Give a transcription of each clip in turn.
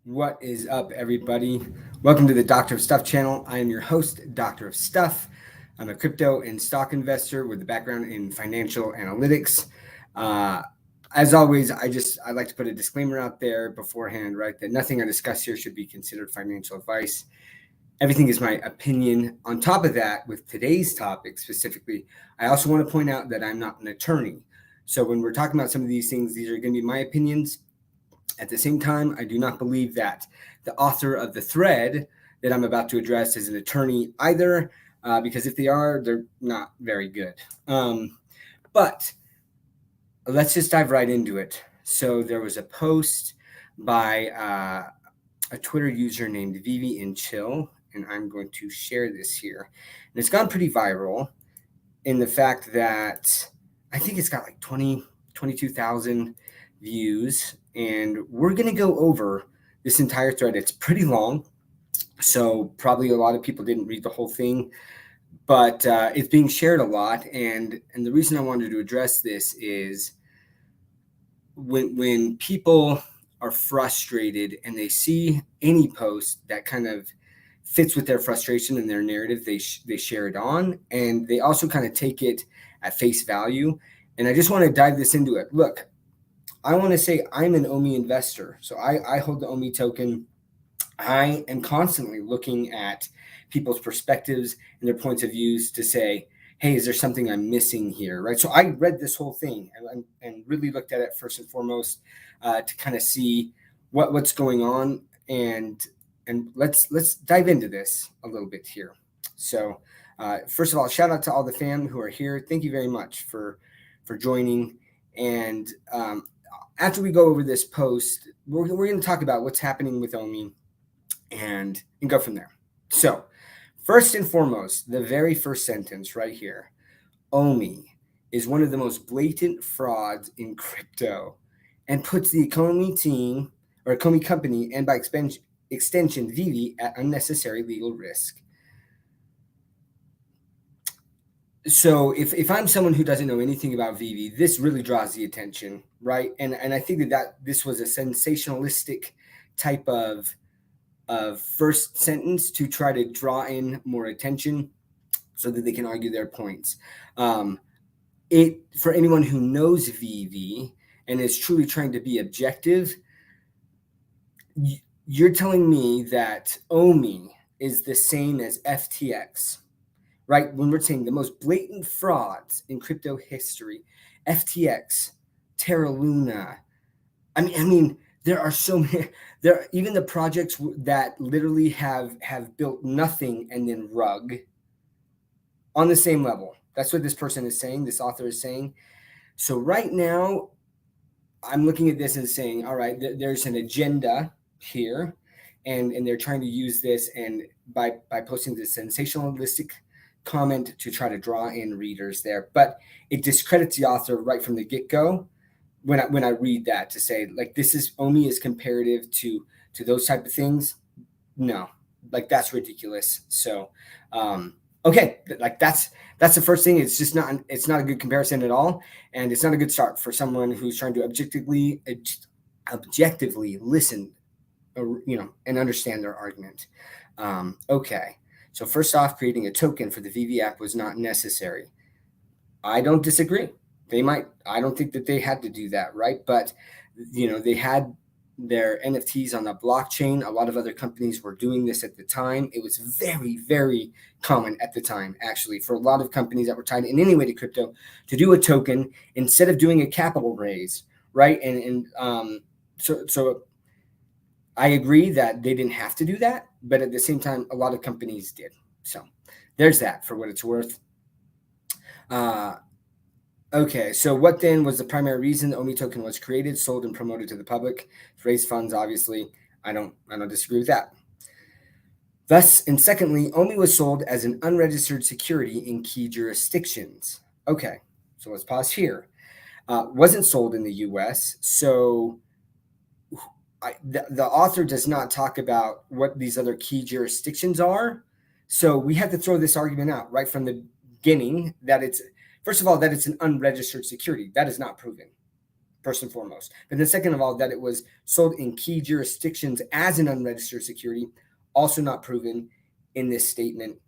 What is up, everybody? Welcome to the Doctor of Stuff channel. I am your host, Doctor of Stuff. I'm a crypto and stock investor with a background in financial analytics. Uh, as always, I like to put a disclaimer out there beforehand, right? That nothing I discuss here should be considered financial advice. Everything is my opinion. On top of that, with today's topic specifically, I also want to point out that I'm not an attorney. So when we're talking about some of these things, these are going to be my opinions. At the same time, I do not believe that the author of the thread that I'm about to address is an attorney either, because if they are, they're not very good. But let's just dive right into it. So there was a post by a Twitter user named Vivi and Chill, and I'm going to share this here. And it's gone pretty viral in the fact that I think it's got like 22,000 views, and we're going to go over this entire thread. It's pretty long, so probably a lot of people didn't read the whole thing, but it's being shared a lot. And the reason I wanted to address this is when people are frustrated and they see any post that kind of fits with their frustration and their narrative, they share it on, and they also kind of take it at face value. And I just want to dive this into it. Look, I want to say I'm an OMI investor. So I hold the OMI token. I am constantly looking at people's perspectives and their points of views to say, hey, is there something I'm missing here, right? So I read this whole thing and really looked at it first and foremost to kind of see what's going on, and let's dive into this a little bit here. So first of all, shout out to all the fam who are here. Thank you very much for joining. And after we go over this post, we're going to talk about what's happening with OMI and go from there. So first and foremost, the very first sentence right here: OMI is one of the most blatant frauds in crypto and puts the Economy team or Economy company, and by extension Vivi, at unnecessary legal risk. So if I'm someone who doesn't know anything about Vivi, this really draws the attention, right? And I think that this was a sensationalistic type of first sentence to try to draw in more attention so that they can argue their points. For anyone who knows Vivi and is truly trying to be objective, you're telling me that OMI is the same as FTX, right? When we're saying the most blatant frauds in crypto history, FTX, Terra Luna. I mean, there are so many. There, even the projects that literally have built nothing and then rug on the same level. That's what this person is saying. This author is saying. So right now, I'm looking at this and saying, all right, there's an agenda here, and they're trying to use this, and by posting this sensationalistic comment to try to draw in readers there, but it discredits the author right from the get-go when I read that, to say like this is OMI is comparative to those type of things. No, like that's ridiculous. So okay, like that's the first thing. It's just not a good comparison at all, and it's not a good start for someone who's trying to objectively listen, and understand their argument. Okay. So first off, creating a token for the Vivi app was not necessary. I don't disagree. I don't think that they had to do that, right? But, they had their NFTs on the blockchain. A lot of other companies were doing this at the time. It was very, very common at the time, actually, for a lot of companies that were tied in any way to crypto to do a token instead of doing a capital raise, right? So I agree that they didn't have to do that, but at the same time, a lot of companies did. So there's that for what it's worth. Okay, so what then was the primary reason the OMI token was created, sold, and promoted to the public? To raise funds, obviously. I don't disagree with that. Thus, and secondly, OMI was sold as an unregistered security in key jurisdictions. Okay, so let's pause here. Wasn't sold in the U.S., so the author does not talk about what these other key jurisdictions are. So we have to throw this argument out right from the beginning that it's, first of all, that it's an unregistered security. That is not proven. first and foremost. But then second of all, that it was sold in key jurisdictions as an unregistered security, also not proven in this statement,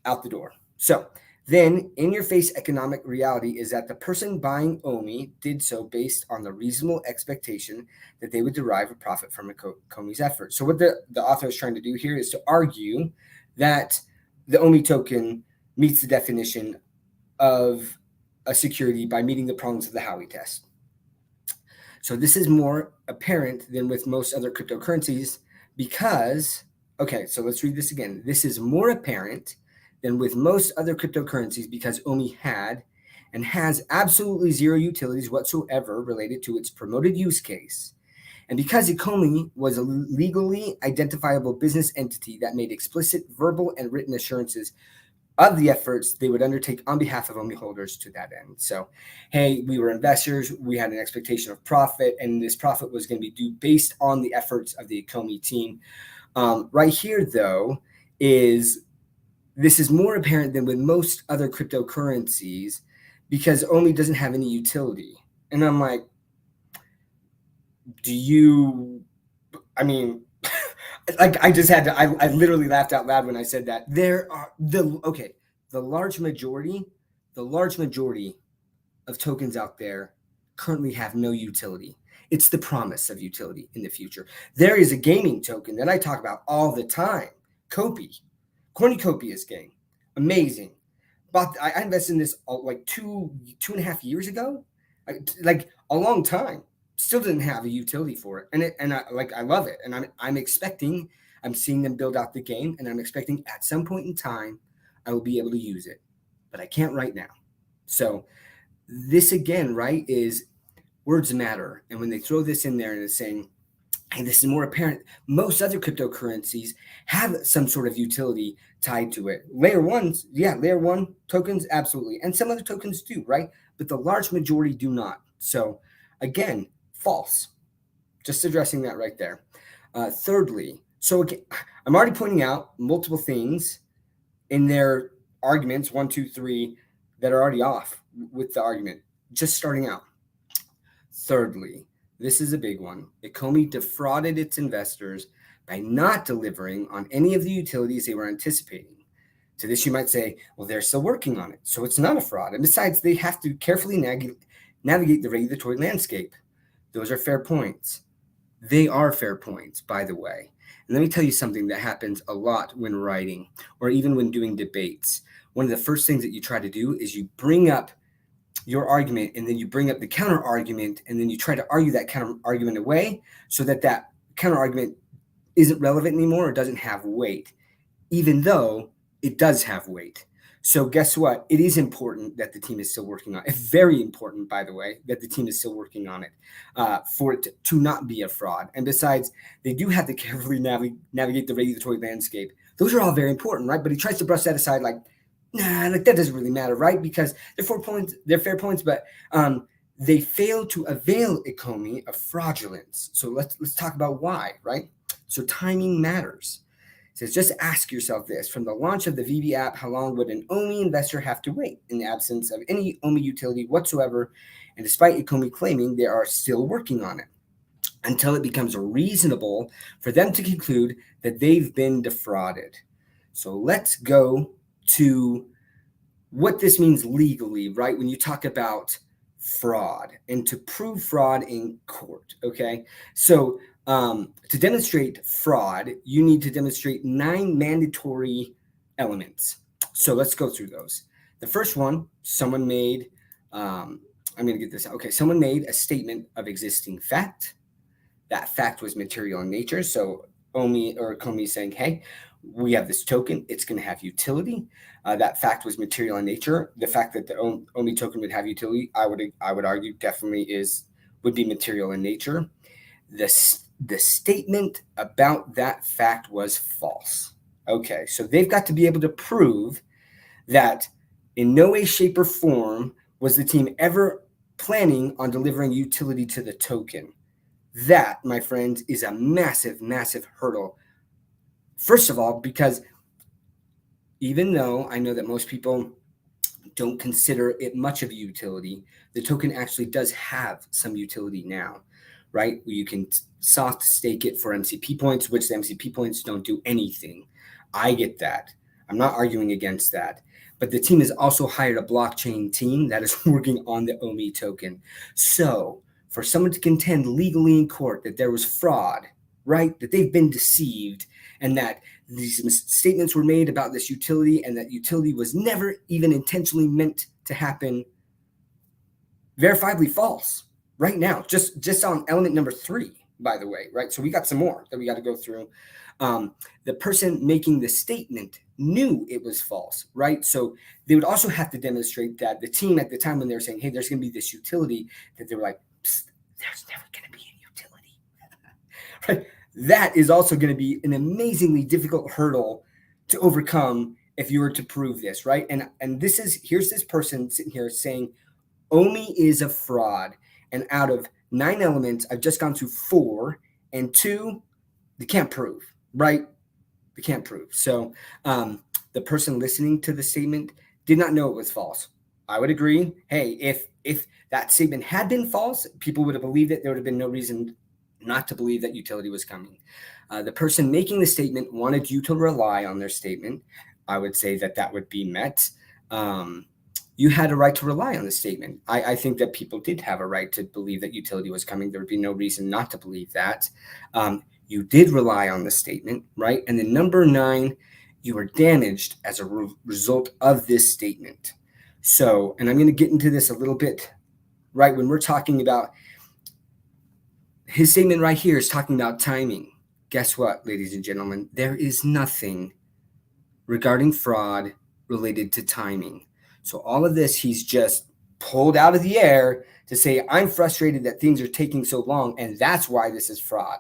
out the door. So then in-your-face economic reality is that the person buying OMI did so based on the reasonable expectation that they would derive a profit from Comey's effort. So what the author is trying to do here is to argue that the OMI token meets the definition of a security by meeting the prongs of the Howey test. So this is more apparent than with most other cryptocurrencies because, okay, so let's read this again. This is more apparent than with most other cryptocurrencies because OMI had and has absolutely zero utilities whatsoever related to its promoted use case. And because OMI was a legally identifiable business entity that made explicit verbal and written assurances of the efforts they would undertake on behalf of OMI holders to that end. So, hey, we were investors, we had an expectation of profit, and this profit was going to be due based on the efforts of the OMI team. Right here, though, this is more apparent than with most other cryptocurrencies because OMI doesn't have any utility. And I'm like, like I just had to, I literally laughed out loud when I said that. There are the large majority of tokens out there currently have no utility. It's the promise of utility in the future. There is a gaming token that I talk about all the time, Kopi, cornucopias game, amazing. But I invested in this like two and a half years ago, like a long time. Still didn't have a utility for it, and I love it, and I'm seeing them build out the game, and I'm expecting at some point in time I will be able to use it, but I can't right now. So this again, right, is words matter, and when they throw this in there and it's saying, hey, this is more apparent, most other cryptocurrencies have some sort of utility tied to it. Layer one tokens, absolutely, and some other tokens do, right, but the large majority do not. So again, false. Just addressing that right there. Thirdly, so again, I'm already pointing out multiple things in their arguments, 1, 2, 3, that are already off with the argument, just starting out. Thirdly, this is a big one. OMI defrauded its investors by not delivering on any of the utilities they were anticipating. To this, you might say, well, they're still working on it, so it's not a fraud. And besides, they have to carefully navigate the regulatory landscape. Those are fair points. They are fair points, by the way. And let me tell you something that happens a lot when writing or even when doing debates. One of the first things that you try to do is you bring up your argument and then you bring up the counter argument and then you try to argue that counter argument away so that that counter argument isn't relevant anymore or doesn't have weight, even though it does have weight. So guess what? It is important that the team is still working on it. It's very important, by the way, that the team is still working on it for it to not be a fraud. And besides, they do have to carefully navigate the regulatory landscape. Those are all very important, right? But he tries to brush that aside like, nah, like that doesn't really matter, right? Because they're fair points, but they fail to avail OMI of fraudulence. So let's talk about why, right? So timing matters. It says, just ask yourself this. From the launch of the VV app, how long would an OMI investor have to wait in the absence of any OMI utility whatsoever? And despite OMI claiming they are still working on it until it becomes reasonable for them to conclude that they've been defrauded. So let's go to what this means legally, right? When you talk about fraud and to prove fraud in court, okay? So to demonstrate fraud, you need to demonstrate 9 mandatory elements. So let's go through those. The first one, someone made, I'm going to get this out. Okay, someone made a statement of existing fact. That fact was material in nature. So OMI or Comey saying, hey, we have this token, it's going to have utility. That fact was material in nature. The fact that the OMI token would have utility, I would argue definitely would be material in nature. The statement about that fact was false. Okay, so they've got to be able to prove that in no way, shape, or form was the team ever planning on delivering utility to the token. That, my friends, is a massive, massive hurdle. First of all, because even though I know that most people don't consider it much of a utility, the token actually does have some utility now, right? You can soft stake it for MCP points, which the MCP points don't do anything. I get that. I'm not arguing against that. But the team has also hired a blockchain team that is working on the OMI token. So for someone to contend legally in court that there was fraud, right, that they've been deceived, and that these statements were made about this utility and that utility was never even intentionally meant to happen, verifiably false right now, just on element number 3, by the way, right? So we got some more that we got to go through. The person making the statement knew it was false, right? So they would also have to demonstrate that the team at the time when they were saying, hey, there's going to be this utility, that they were like, there's never going to be a utility, right? That is also going to be an amazingly difficult hurdle to overcome if you were to prove this, right? And here's this person sitting here saying, OMI is a fraud. And out of 9 elements, I've just gone through 4, and 2, they can't prove, right? They can't prove. So the person listening to the statement did not know it was false. I would agree. Hey, if that statement had been false, people would have believed it. There would have been no reason not to believe that utility was coming. The person making the statement wanted you to rely on their statement. I would say that would be met. You had a right to rely on the statement. I think that people did have a right to believe that utility was coming. There would be no reason not to believe that. You did rely on the statement, right? And then number 9, you were damaged as a result of this statement. So, and I'm going to get into this a little bit, right? When we're talking about his statement right here is talking about timing. Guess what, ladies and gentlemen? There is nothing regarding fraud related to timing. So all of this, he's just pulled out of the air to say, I'm frustrated that things are taking so long, and that's why this is fraud.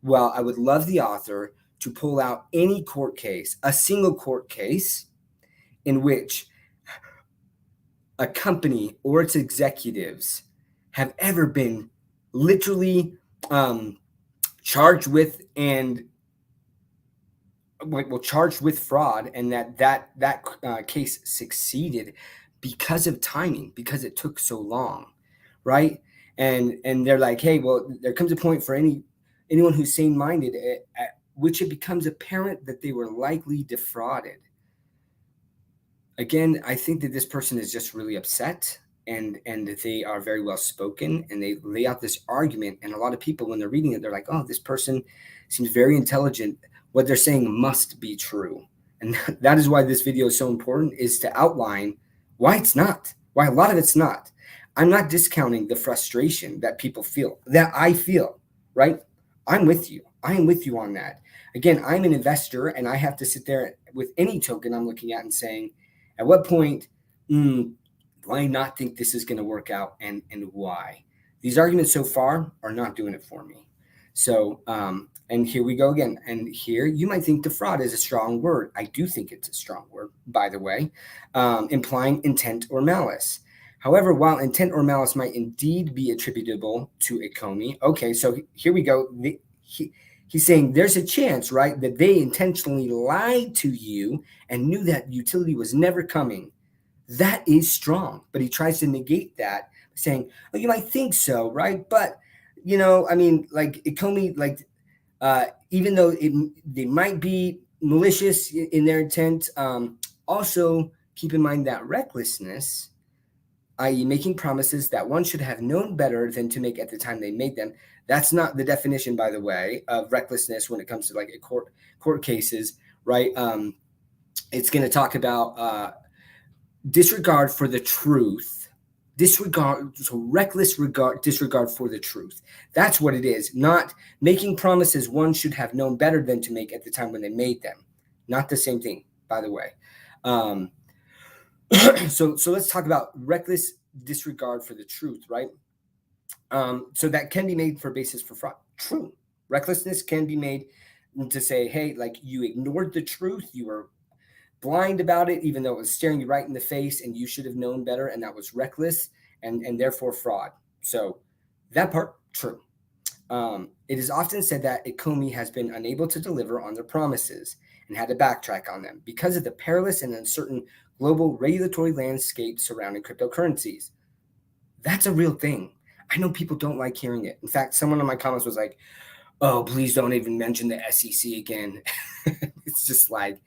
Well, I would love the author to pull out any court case, a single court case, in which a company or its executives have ever been literally charged with charged with fraud, and that case succeeded because of timing, because it took so long, right? And they're like, hey, well, there comes a point for anyone who's sane-minded at which it becomes apparent that they were likely defrauded. Again, I think that this person is just really upset, and they are very well spoken, and they lay out this argument, and a lot of people, when they're reading it, they're like, oh, this person seems very intelligent. What they're saying must be true. And that is why this video is so important, is to outline why it's not, why a lot of it's not. I'm not discounting the frustration that people feel, that I feel, right? I'm with you. I am with you on that. Again, I'm an investor, and I have to sit there with any token I'm looking at and saying, at what point do I not think this is going to work out, and why? These arguments so far are not doing it for me. So, and here we go again. And here you might think defraud is a strong word. I do think it's a strong word, by the way, implying intent or malice. However, while intent or malice might indeed be attributable to a OMI, okay, so here we go. He's saying there's a chance, right, that they intentionally lied to you and knew that utility was never coming. That is strong, but he tries to negate that, saying, "Oh, you might think so, right? But I mean, like OMI, like even though they might be malicious in their intent, also keep in mind that recklessness, i.e., making promises that one should have known better than to make at the time they made them." That's not the definition, by the way, of recklessness when it comes to like a court cases, right? It's going to talk about disregard for the truth, reckless disregard for the truth. That's what it is. Not making promises one should have known better than to make at the time when they made them. Not the same thing, by the way. So let's talk about reckless disregard for the truth, right? So that can be made for basis for fraud. True. Recklessness can be made to say, hey, like you ignored the truth. You were blind about it, even though it was staring you right in the face, and you should have known better, and that was reckless and therefore fraud. So that part, true. It is often said that a OMI has been unable to deliver on their promises and had to backtrack on them because of the perilous and uncertain global regulatory landscape surrounding cryptocurrencies. That's a real thing. I know people don't like hearing it. In fact, someone in my comments was like, oh, please don't even mention the SEC again. It's just like,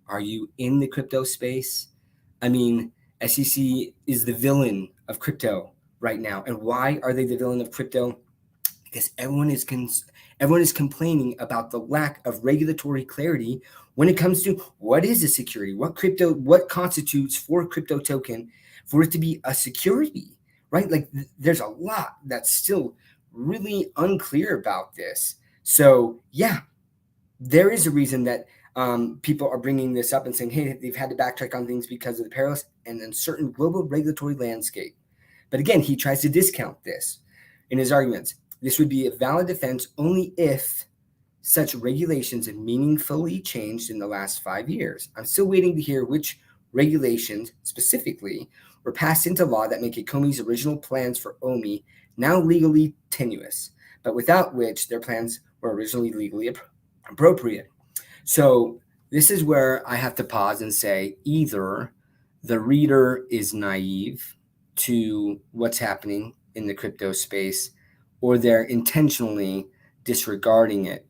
are you in the crypto space? I mean, SEC is the villain of crypto right now. And why are they the villain of crypto? Because everyone is complaining about the lack of regulatory clarity when it comes to what is a security, what constitutes for a crypto token for it to be a security, right? Like there's a lot that's still really unclear about this. So yeah, there is a reason that people are bringing this up and saying, hey, they've had to backtrack on things because of the perilous and uncertain global regulatory landscape. But again, he tries to discount this in his arguments. This would be a valid defense only if such regulations have meaningfully changed in the last 5 years. I'm still waiting to hear which regulations specifically were passed into law that make COMI's original plans for OMI now legally tenuous, but without which their plans were originally legally appropriate. So this is where I have to pause and say either the reader is naive to what's happening in the crypto space, or they're intentionally disregarding it.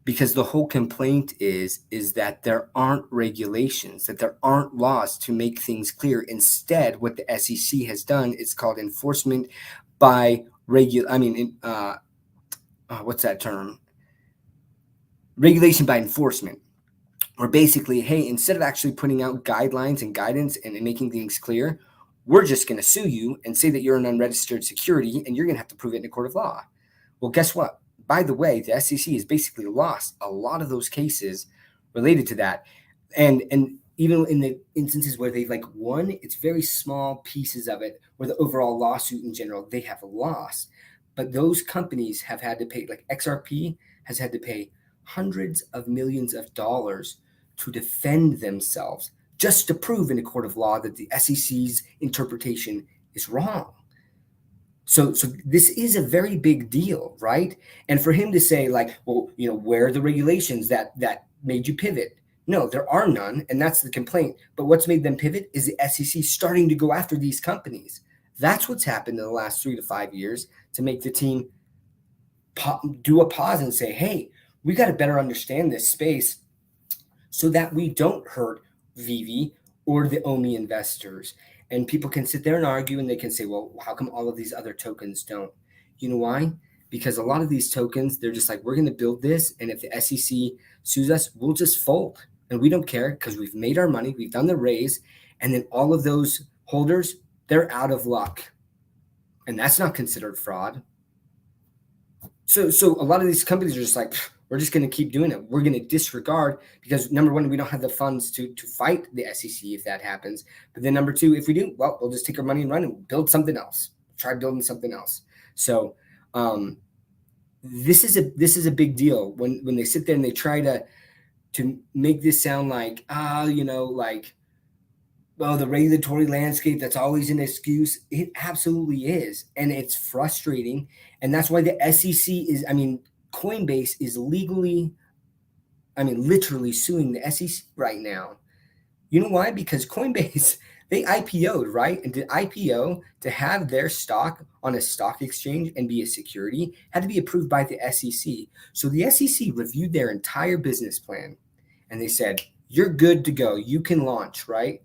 Because the whole complaint is that there aren't regulations, that there aren't laws to make things clear. Instead, what the SEC has done is called enforcement by what's that term? Regulation by enforcement. Or basically, hey, instead of actually putting out guidelines and guidance and making things clear, we're just going to sue you and say that you're an unregistered security and you're going to have to prove it in a court of law. Well, guess what? By the way, the SEC has basically lost a lot of those cases related to that. And even in the instances where they've won, it's very small pieces of it, where the overall lawsuit in general, they have lost. But those companies have had to pay, like XRP has had to pay hundreds of millions of dollars to defend themselves just to prove in a court of law that the SEC's interpretation is wrong. So this is a very big deal, right? And for him to say well, where are the regulations that made you pivot? No, there are none, and that's the complaint. But what's made them pivot is the SEC starting to go after these companies. That's what's happened in the last 3 to 5 years to make the team do a pause and say, hey, we got to better understand this space so that we don't hurt Vivi or the OMI investors. And people can sit there and argue, and they can say, well, how come all of these other tokens don't? You know why? Because a lot of these tokens, they're just like, we're going to build this, and if the SEC sues us, we'll just fold. And we don't care because we've made our money, we've done the raise, and then all of those holders, they're out of luck. And that's not considered fraud. So a lot of these companies are just like, we're just going to keep doing it. We're going to disregard because, number one, we don't have the funds to fight the SEC if that happens. But then number two, if we do, well, we'll just take our money and run and build something else. Try building something else. So this is a big deal when they sit there and they try to make this sound like, well, the regulatory landscape, that's always an excuse. It absolutely is. And it's frustrating. And that's why the SEC Coinbase is literally suing the SEC right now. You know why? Because Coinbase, they IPO'd, right? And to IPO, to have their stock on a stock exchange and be a security, had to be approved by the SEC. So the SEC reviewed their entire business plan and they said, you're good to go. You can launch, right?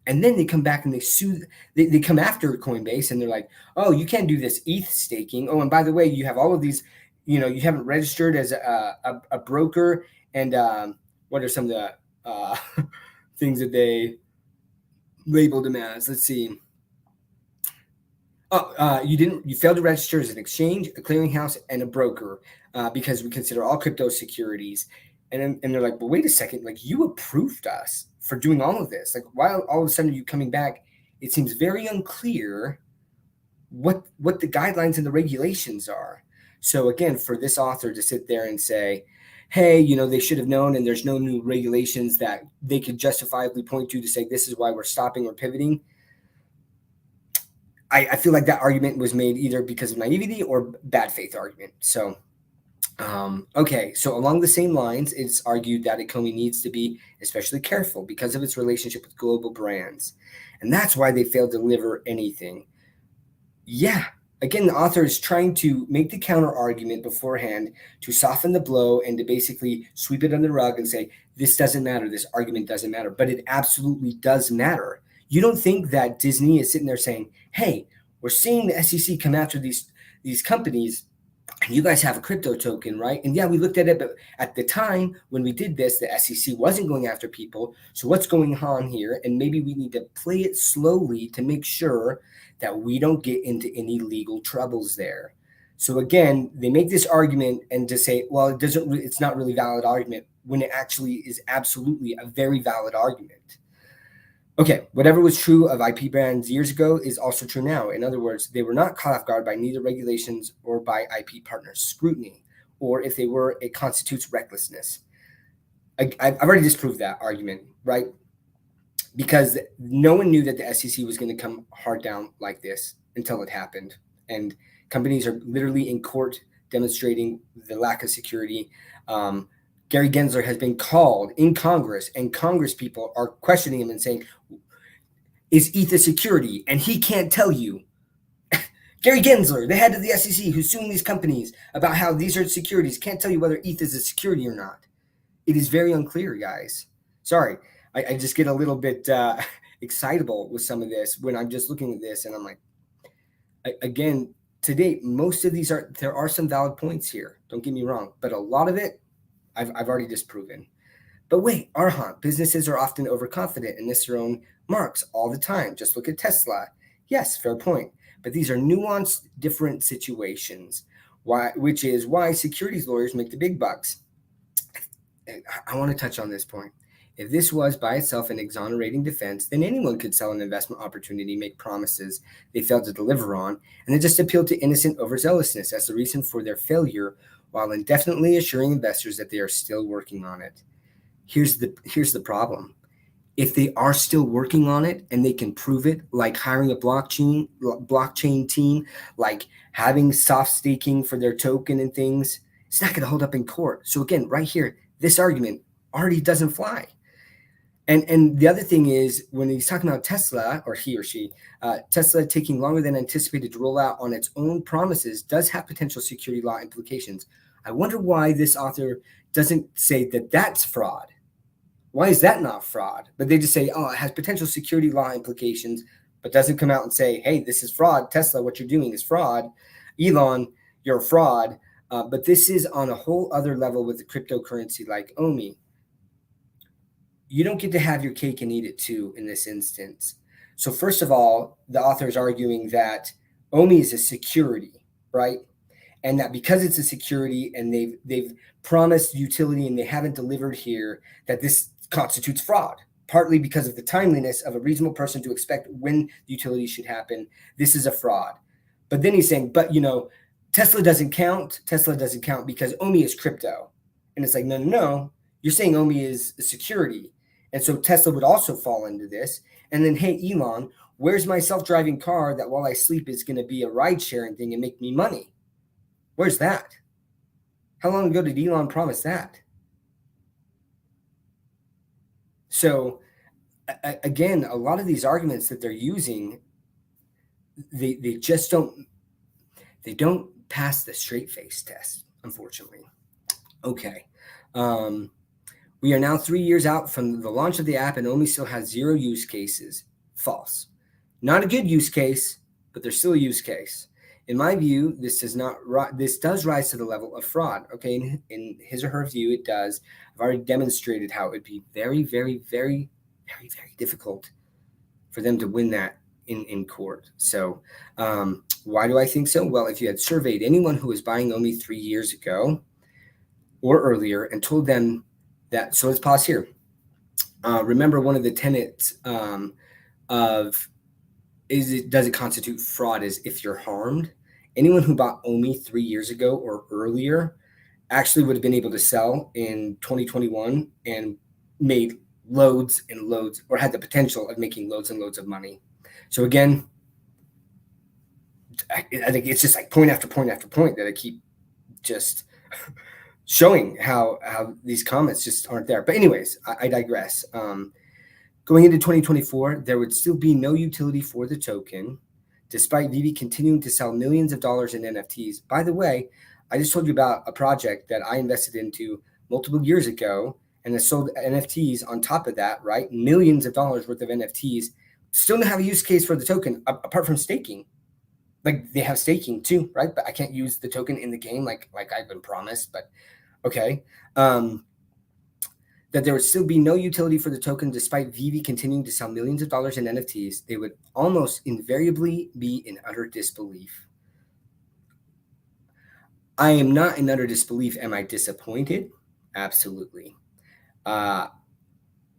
And then they come back and they sue. They come after Coinbase and they're like, oh, you can't do this ETH staking. Oh, and by the way, you have all of these, you haven't registered as a broker. And what are some of the things that they labeled them as? Let's see. Oh, you failed to register as an exchange, a clearinghouse, and a broker because we consider all crypto securities. And they're like, well, wait a second, you approved us for doing all of this. Why all of a sudden are you coming back? It seems very unclear what the guidelines and the regulations are. So again, for this author to sit there and say, hey, they should have known, and there's no new regulations that they could justifiably point to say this is why we're stopping or pivoting. I feel like that argument was made either because of naivety or bad faith argument. So Okay, so along the same lines, it's argued that Ecomi needs to be especially careful because of its relationship with global brands. And that's why they failed to deliver anything. Yeah, again, the author is trying to make the counter argument beforehand to soften the blow and to basically sweep it under the rug and say, this doesn't matter, this argument doesn't matter. But it absolutely does matter. You don't think that Disney is sitting there saying, hey, we're seeing the SEC come after these companies, and you guys have a crypto token, right? And yeah, we looked at it, but at the time when we did this, the SEC wasn't going after people. So what's going on here? And maybe we need to play it slowly to make sure that we don't get into any legal troubles there. So again, they make this argument and to say, well, it's not really a valid argument when it actually is absolutely a very valid argument. Okay, whatever was true of IP brands years ago is also true now. In other words, they were not caught off guard by neither regulations or by IP partners' scrutiny, or if they were, it constitutes recklessness. I've already disproved that argument, right? Because no one knew that the SEC was going to come hard down like this until it happened. And companies are literally in court demonstrating the lack of security. Gary Gensler has been called in Congress, and Congress people are questioning him and saying, is ETH a security? And he can't tell you. Gary Gensler, the head of the SEC, who's suing these companies about how these are securities, can't tell you whether ETH is a security or not. It is very unclear, guys. Sorry, I just get a little bit excitable with some of this when I'm just looking at this, and I'm like, again, to date, most of these there are some valid points here. Don't get me wrong, but a lot of it, I've already disproven. But wait, Arhan, businesses are often overconfident and miss their own marks all the time. Just look at Tesla. Yes, fair point. But these are nuanced, different situations, which is why securities lawyers make the big bucks. I want to touch on this point. If this was by itself an exonerating defense, then anyone could sell an investment opportunity, make promises they failed to deliver on, and then just appeal to innocent overzealousness as the reason for their failure, while indefinitely assuring investors that they are still working on it. Here's the problem. If they are still working on it and they can prove it, like hiring a blockchain team, like having soft staking for their token and things, it's not going to hold up in court. So again, right here, this argument already doesn't fly. And the other thing is, when he's talking about Tesla, or he or she, Tesla taking longer than anticipated to roll out on its own promises does have potential security law implications. I wonder why this author doesn't say that that's fraud. Why is that not fraud? But they just say, oh, it has potential security law implications, but doesn't come out and say, hey, this is fraud. Tesla, what you're doing is fraud. Elon, you're a fraud. But this is on a whole other level with the cryptocurrency like OMI. You don't get to have your cake and eat it too in this instance. So first of all, the author is arguing that OMI is a security, right? And that because it's a security and they've promised utility and they haven't delivered here, that this constitutes fraud, partly because of the timeliness of a reasonable person to expect when the utility should happen. This is a fraud. But then he's saying, but Tesla doesn't count. Tesla doesn't count because OMI is crypto. And it's like, no. You're saying OMI is a security. And so Tesla would also fall into this. And then, hey, Elon, where's my self-driving car that while I sleep is going to be a ride-sharing thing and make me money? Where's that? How long ago did Elon promise that? So, again, a lot of these arguments that they're using, they just don't pass the straight face test, unfortunately. Okay. We are now 3 years out from the launch of the app and OMI still has 0 use cases. False. Not a good use case, but there's still a use case. In my view, this does rise to the level of fraud. Okay, in his or her view, it does. I've already demonstrated how it would be very, very, very, very, very difficult for them to win that in court. So why do I think so? Well, if you had surveyed anyone who was buying OMI 3 years ago or earlier and told them that, so let's pause here. Remember, one of the tenets does it constitute fraud is if you're harmed. Anyone who bought OMI 3 years ago or earlier actually would have been able to sell in 2021 and made loads and loads, or had the potential of making loads and loads of money. So again, I think it's just like point after point after point that I keep just showing how these comments just aren't there. But anyways, I digress. Going into 2024, there would still be no utility for the token, despite Vivi continuing to sell millions of dollars in NFTs. By the way, I just told you about a project that I invested into multiple years ago and has sold NFTs on top of that, right? Millions of dollars worth of NFTs. Still don't have a use case for the token apart from staking. Like they have staking too, right? But I can't use the token in the game like I've been promised. But okay. That there would still be no utility for the token despite Vivi continuing to sell millions of dollars in NFTs, they would almost invariably be in utter disbelief. I am not in utter disbelief. Am I disappointed? Absolutely.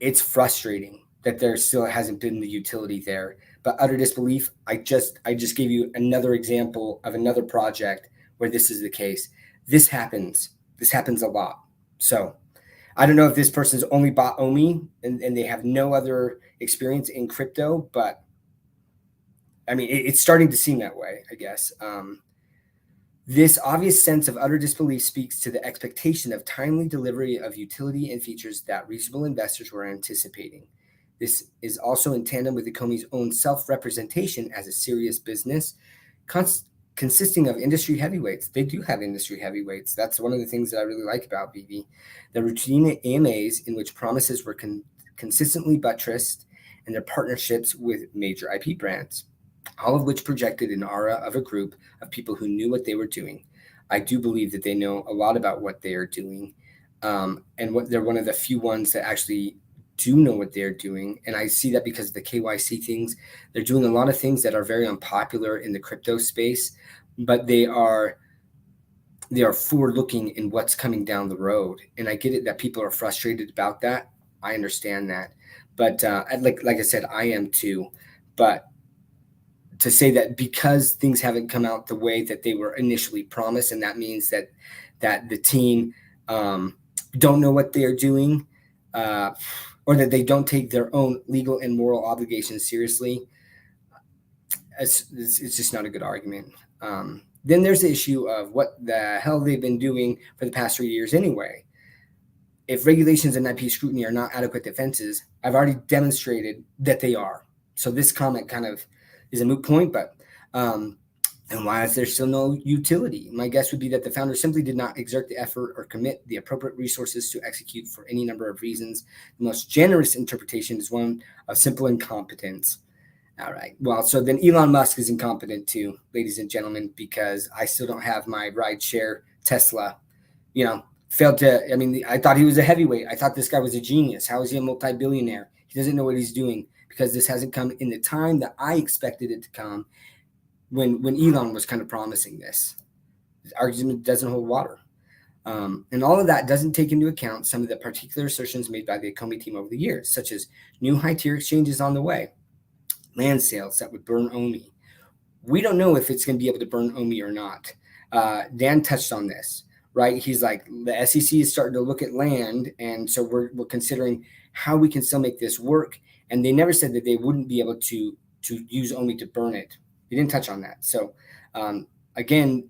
It's frustrating that there still hasn't been the utility there. But utter disbelief, I just gave you another example of another project where this is the case. This happens a lot. So I don't know if this person's only bought OMI and they have no other experience in crypto, but I mean, it's starting to seem that way, I guess. This obvious sense of utter disbelief speaks to the expectation of timely delivery of utility and features that reasonable investors were anticipating. This is also in tandem with the OMI's own self-representation as a serious business, consisting of industry heavyweights. They do have industry heavyweights. That's one of the things that I really like about Vivi. The routine AMAs in which promises were consistently buttressed and their partnerships with major IP brands, all of which projected an aura of a group of people who knew what they were doing. I do believe that they know a lot about what they are doing, and what they're one of the few ones that actually do know what they're doing. And I see that because of the KYC things. They're doing a lot of things that are very unpopular in the crypto space, but they are forward looking in what's coming down the road. And I get it that people are frustrated about that. I understand that. But like I said, I am too. But to say that because things haven't come out the way that they were initially promised, and that means that the team don't know what they're doing, or that they don't take their own legal and moral obligations seriously, it's just not a good argument. Then there's the issue of what the hell they've been doing for the past 3 years anyway. If regulations and IP scrutiny are not adequate defenses, I've already demonstrated that they are. So this comment kind of is a moot point, but and why is there still no utility? My guess would be that the founder simply did not exert the effort or commit the appropriate resources to execute for any number of reasons. The most generous interpretation is one of simple incompetence. All right. Well, so then Elon Musk is incompetent too, ladies and gentlemen, because I still don't have my rideshare Tesla. Failed to, I thought he was a heavyweight. I thought this guy was a genius. How is he a multi-billionaire? He doesn't know what he's doing because this hasn't come in the time that I expected it to come. When Elon was kind of promising this. His argument doesn't hold water. And all of that doesn't take into account some of the particular assertions made by the OMI team over the years, such as new high-tier exchanges on the way, land sales that would burn OMI. We don't know if it's going to be able to burn OMI or not. Dan touched on this, right? He's like, the SEC is starting to look at land, and so we're considering how we can still make this work. And they never said that they wouldn't be able to use OMI to burn it. He didn't touch on that. So, again,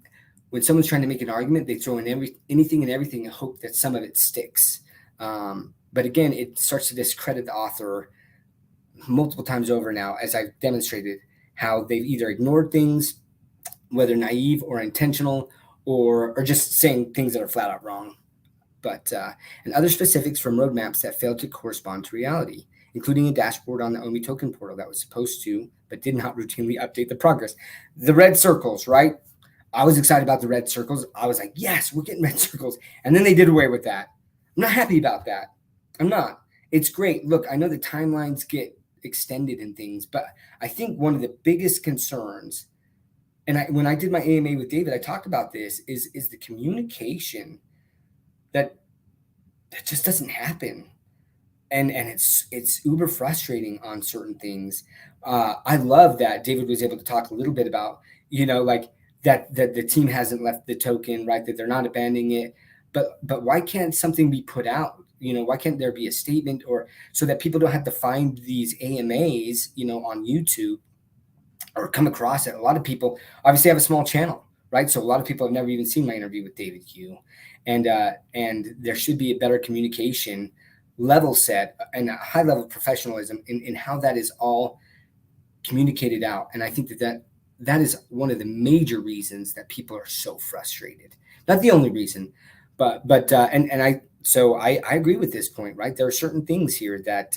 when someone's trying to make an argument, they throw in anything and everything and hope that some of it sticks. But again, it starts to discredit the author multiple times over now, as I've demonstrated how they've either ignored things, whether naive or intentional, or just saying things that are flat out wrong. But and other specifics from roadmaps that failed to correspond to reality, including a dashboard on the OMI token portal that was supposed to, but did not routinely update the progress. The red circles, right? I was excited about the red circles. I was like, yes, we're getting red circles. And then they did away with that. I'm not happy about that. I'm not. It's great. Look, I know the timelines get extended and things, but I think one of the biggest concerns, and when I did my AMA with David, I talked about this, is the communication that just doesn't happen. And it's uber frustrating on certain things. I love that David was able to talk a little bit about, like that the team hasn't left the token, right? That they're not abandoning it. But why can't something be put out? Why can't there be a statement, or so that people don't have to find these AMAs, on YouTube or come across it? A lot of people obviously have a small channel, right? So a lot of people have never even seen my interview with David Q, and there should be a better communication level set and a high level of professionalism in how that is all communicated out. And I think that is one of the major reasons that people are so frustrated. Not the only reason, but I agree with this point, right? There are certain things here that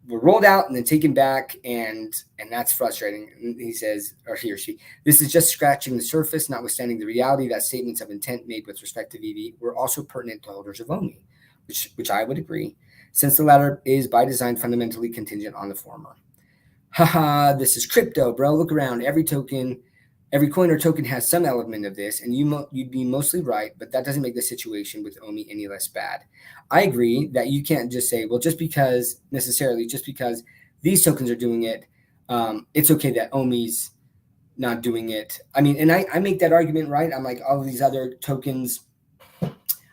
were rolled out and then taken back, and that's frustrating. And he says, or he or she, this is just scratching the surface, notwithstanding the reality that statements of intent made with respect to VV were also pertinent to holders of OMI, which I would agree, since the latter is by design fundamentally contingent on the former. Haha, this is crypto, bro. Look around. Every coin or token has some element of this, and you'd be mostly right, but that doesn't make the situation with OMI any less bad. I agree that you can't just say, well, just because these tokens are doing it, it's okay that OMI's not doing it. I mean, and I make that argument, right? I'm like, all of these other tokens,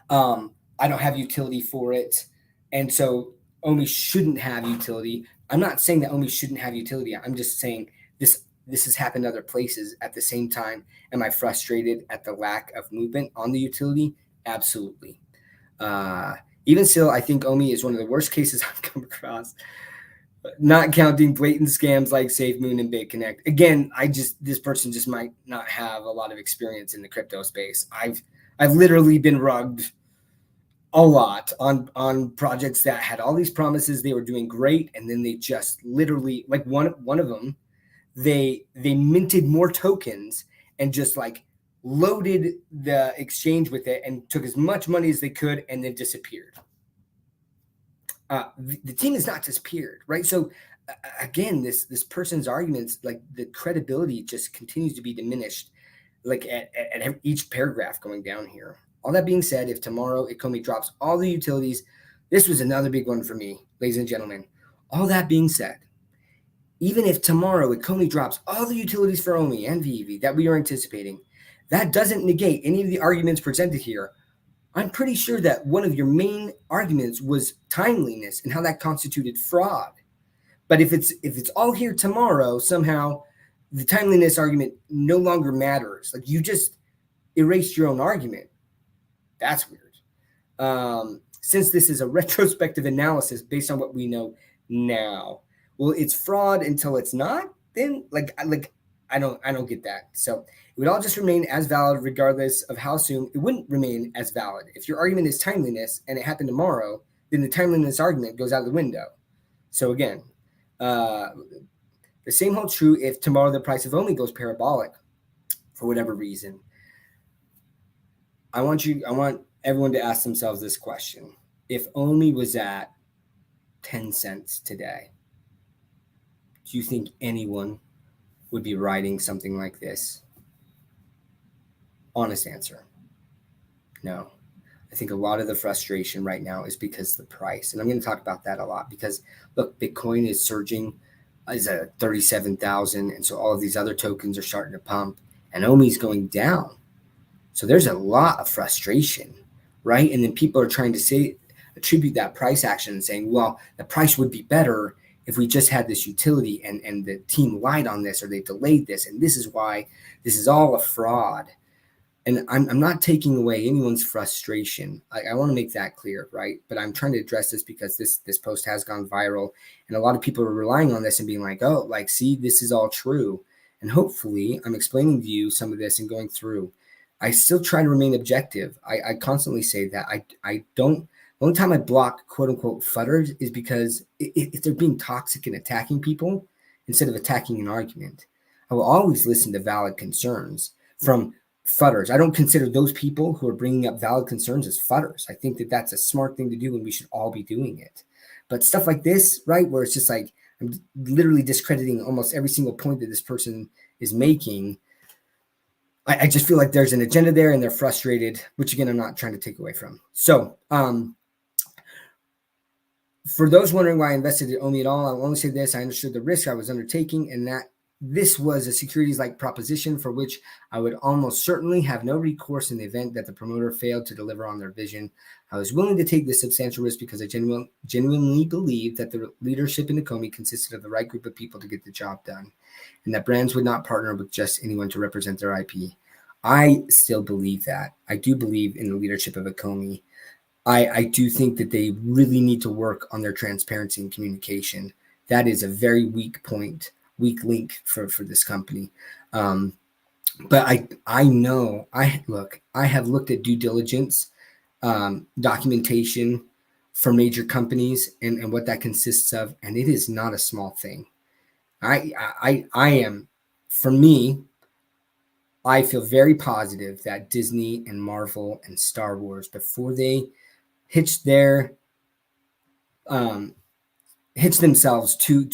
I don't have utility for it, and so OMI shouldn't have utility. I'm not saying that OMI shouldn't have utility. I'm just saying this has happened other places at the same time. Am I frustrated at the lack of movement on the utility? Absolutely. Even still, I think OMI is one of the worst cases I've come across, not counting blatant scams like SafeMoon and BitConnect. Again, this person just might not have a lot of experience in the crypto space. I've literally been rugged a lot on projects that had all these promises. They were doing great, and then they just literally, like one of them, they minted more tokens and just like loaded the exchange with it and took as much money as they could and then disappeared. The team has not disappeared, right? So again, this person's arguments, like the credibility just continues to be diminished, like at each paragraph going down here. All that being said, if tomorrow OMI drops all the utilities, this was another big one for me, ladies and gentlemen. All that being said, even if tomorrow OMI drops all the utilities for OMI and VEV that we are anticipating, that doesn't negate any of the arguments presented here. I'm pretty sure that one of your main arguments was timeliness and how that constituted fraud. But if it's all here tomorrow, somehow the timeliness argument no longer matters. Like, you just erased your own argument. That's weird. Since this is a retrospective analysis based on what we know now, well, it's fraud until it's not. Then I don't get that. So it would all just remain as valid regardless of how soon. It wouldn't remain as valid if your argument is timeliness and it happened tomorrow. Then the timeliness argument goes out the window. So again, the same holds true if tomorrow the price of OMI goes parabolic for whatever reason. I want everyone to ask themselves this question. If OMI was at 10 cents today, do you think anyone would be writing something like this? Honest answer. No. I think a lot of the frustration right now is because of the price. And I'm going to talk about that a lot because, look, Bitcoin is surging, is at 37,000. And so all of these other tokens are starting to pump, and OMI is going down. So there's a lot of frustration, right? And then people are trying to attribute that price action and saying, well, the price would be better if we just had this utility and the team lied on this or they delayed this. And this is why this is all a fraud. And I'm not taking away anyone's frustration. I want to make that clear, right? But I'm trying to address this because this post has gone viral, and a lot of people are relying on this and being like, oh, like, see, this is all true. And hopefully I'm explaining to you some of this and going through. I still try to remain objective. I constantly say that I don't. The only time I block quote unquote fudders is because if they're being toxic and attacking people instead of attacking an argument. I will always listen to valid concerns from fudders. I don't consider those people who are bringing up valid concerns as fudders. I think that that's a smart thing to do and we should all be doing it. But stuff like this, right, where it's just like I'm literally discrediting almost every single point that this person is making, I just feel like there's an agenda there and they're frustrated, which again, I'm not trying to take away from. So for those wondering why I invested in OMI at all, I'll only say this. I understood the risk I was undertaking and that This was a securities-like proposition for which I would almost certainly have no recourse in the event that the promoter failed to deliver on their vision. I was willing to take this substantial risk because I genuinely believed that the leadership in the OMI consisted of the right group of people to get the job done, and that brands would not partner with just anyone to represent their IP. I still believe that. I do believe in the leadership of a OMI. I do think that they really need to work on their transparency and communication. That is a very weak link for this company. But I know, I have looked at due diligence documentation for major companies and what that consists of, and it is not a small thing. I am, for me, I feel very positive that Disney and Marvel and Star Wars, before they hitch themselves to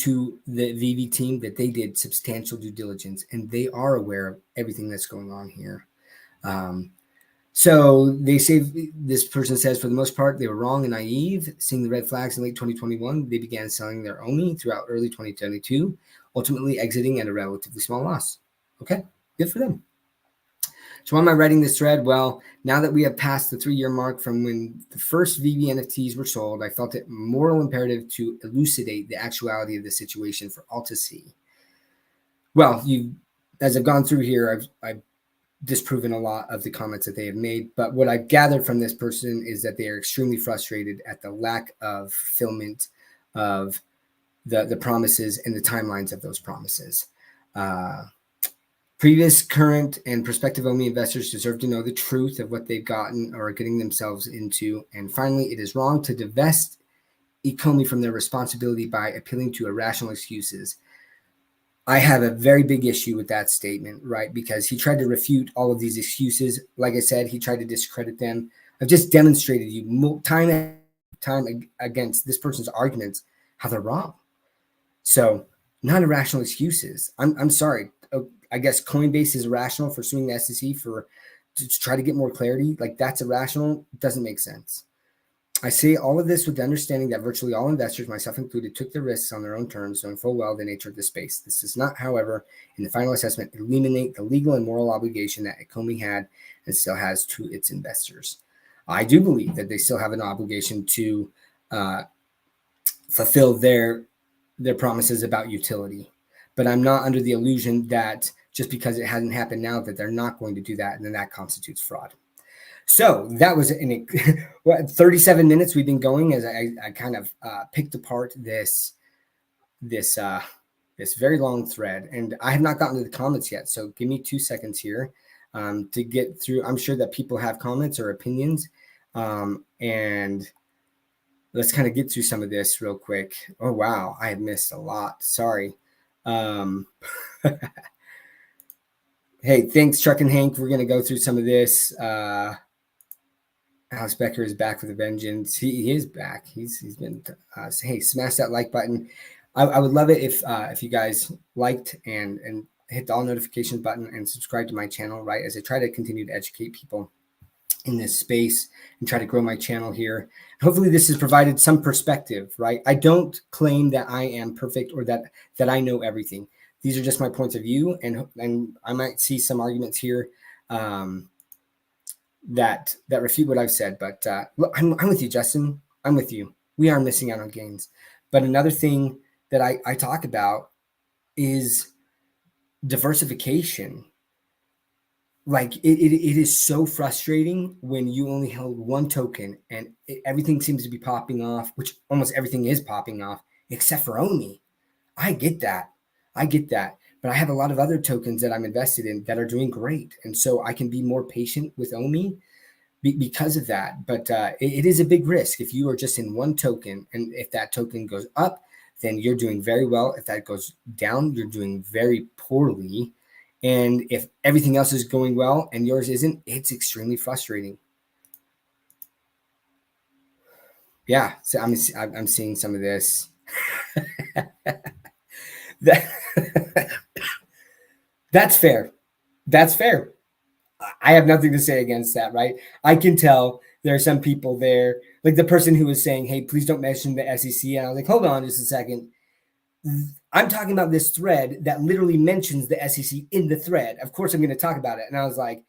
the VV team, that they did substantial due diligence and they are aware of everything that's going on here. So they say, this person says, for the most part, they were wrong and naive. Seeing the red flags in late 2021, they began selling their OMI throughout early 2022, ultimately exiting at a relatively small loss. Okay, good for them. So why am I writing this thread? Well, now that we have passed the 3-year mark from when the first VV NFTs were sold, I felt it moral imperative to elucidate the actuality of the situation for all to see. Well, as I've gone through here, I've disproven a lot of the comments that they have made, but what I've gathered from this person is that they are extremely frustrated at the lack of fulfillment of the promises and the timelines of those promises. Previous, current, and prospective OMI investors deserve to know the truth of what they've gotten or are getting themselves into. And finally, it is wrong to divest ECOMI from their responsibility by appealing to irrational excuses. I have a very big issue with that statement, right? Because he tried to refute all of these excuses. Like I said, he tried to discredit them. I've just demonstrated you time and time against this person's arguments how they're wrong. So, not irrational excuses. I'm sorry. I guess Coinbase is irrational for suing the SEC to try to get more clarity. Like, that's irrational. It doesn't make sense. I say all of this with the understanding that virtually all investors, myself included, took the risks on their own terms, knowing full well the nature of the space. This does not, however, in the final assessment, eliminate the legal and moral obligation that ECOMI had and still has to its investors. I do believe that they still have an obligation to fulfill their promises about utility. But I'm not under the illusion that just because it hasn't happened now that they're not going to do that, and then that constitutes fraud. So that was 37 minutes we've been going as I kind of picked apart this very long thread, and I have not gotten to the comments yet. So give me 2 seconds here to get through. I'm sure that people have comments or opinions, and let's kind of get through some of this real quick. Oh wow, I have missed a lot. Sorry. Hey, thanks, Chuck and Hank. We're going to go through some of this. Alex Becker is back with a vengeance. He is back. He's been, hey, smash that like button. I would love it if you guys liked and hit the all notifications button and subscribe to my channel, right? As I try to continue to educate people in this space and try to grow my channel here. Hopefully this has provided some perspective, right? I don't claim that I am perfect or that I know everything. These are just my points of view, and I might see some arguments here that refute what I've said. But look, I'm with you, Justin. I'm with you. We are missing out on gains. But another thing that I talk about is diversification. Like it is so frustrating when you only held one token and everything seems to be popping off, which almost everything is popping off except for OMI. I get that. But I have a lot of other tokens that I'm invested in that are doing great. And so I can be more patient with OMI because of that. But it is a big risk if you are just in one token. And if that token goes up, then you're doing very well. If that goes down, you're doing very poorly. And if everything else is going well and yours isn't, it's extremely frustrating. Yeah, so I'm seeing some of this. That's fair. I have nothing to say against that, right? I can tell there are some people there, like the person who was saying, hey, please don't mention the SEC. And I was like, hold on just a second. I'm talking about this thread that literally mentions the SEC in the thread. Of course, I'm going to talk about it. And I was like,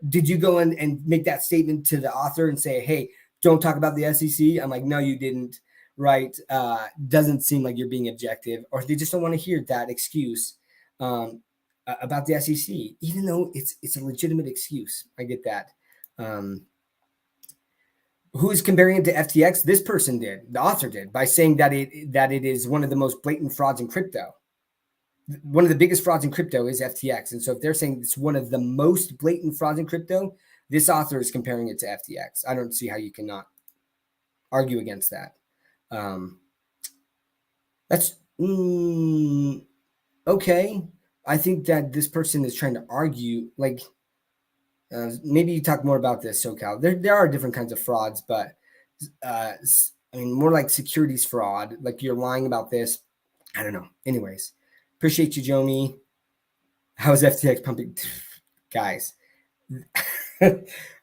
did you go in and make that statement to the author and say, hey, don't talk about the SEC? I'm like, no, you didn't. Right. Doesn't seem like you're being objective, or they just don't want to hear that excuse about the SEC, even though it's a legitimate excuse. I get that. Who is comparing it to FTX? This person did, the author did, by saying that it is one of the most blatant frauds in crypto. One of the biggest frauds in crypto is FTX. And so if they're saying it's one of the most blatant frauds in crypto, this author is comparing it to FTX. I don't see how you cannot argue against that. That's okay. I think that this person is trying to argue, like, maybe you talk more about this, SoCal. There are different kinds of frauds, but I mean, more like securities fraud, like you're lying about this. I don't know. Anyways, appreciate you, Jomi. How is FTX pumping? Guys,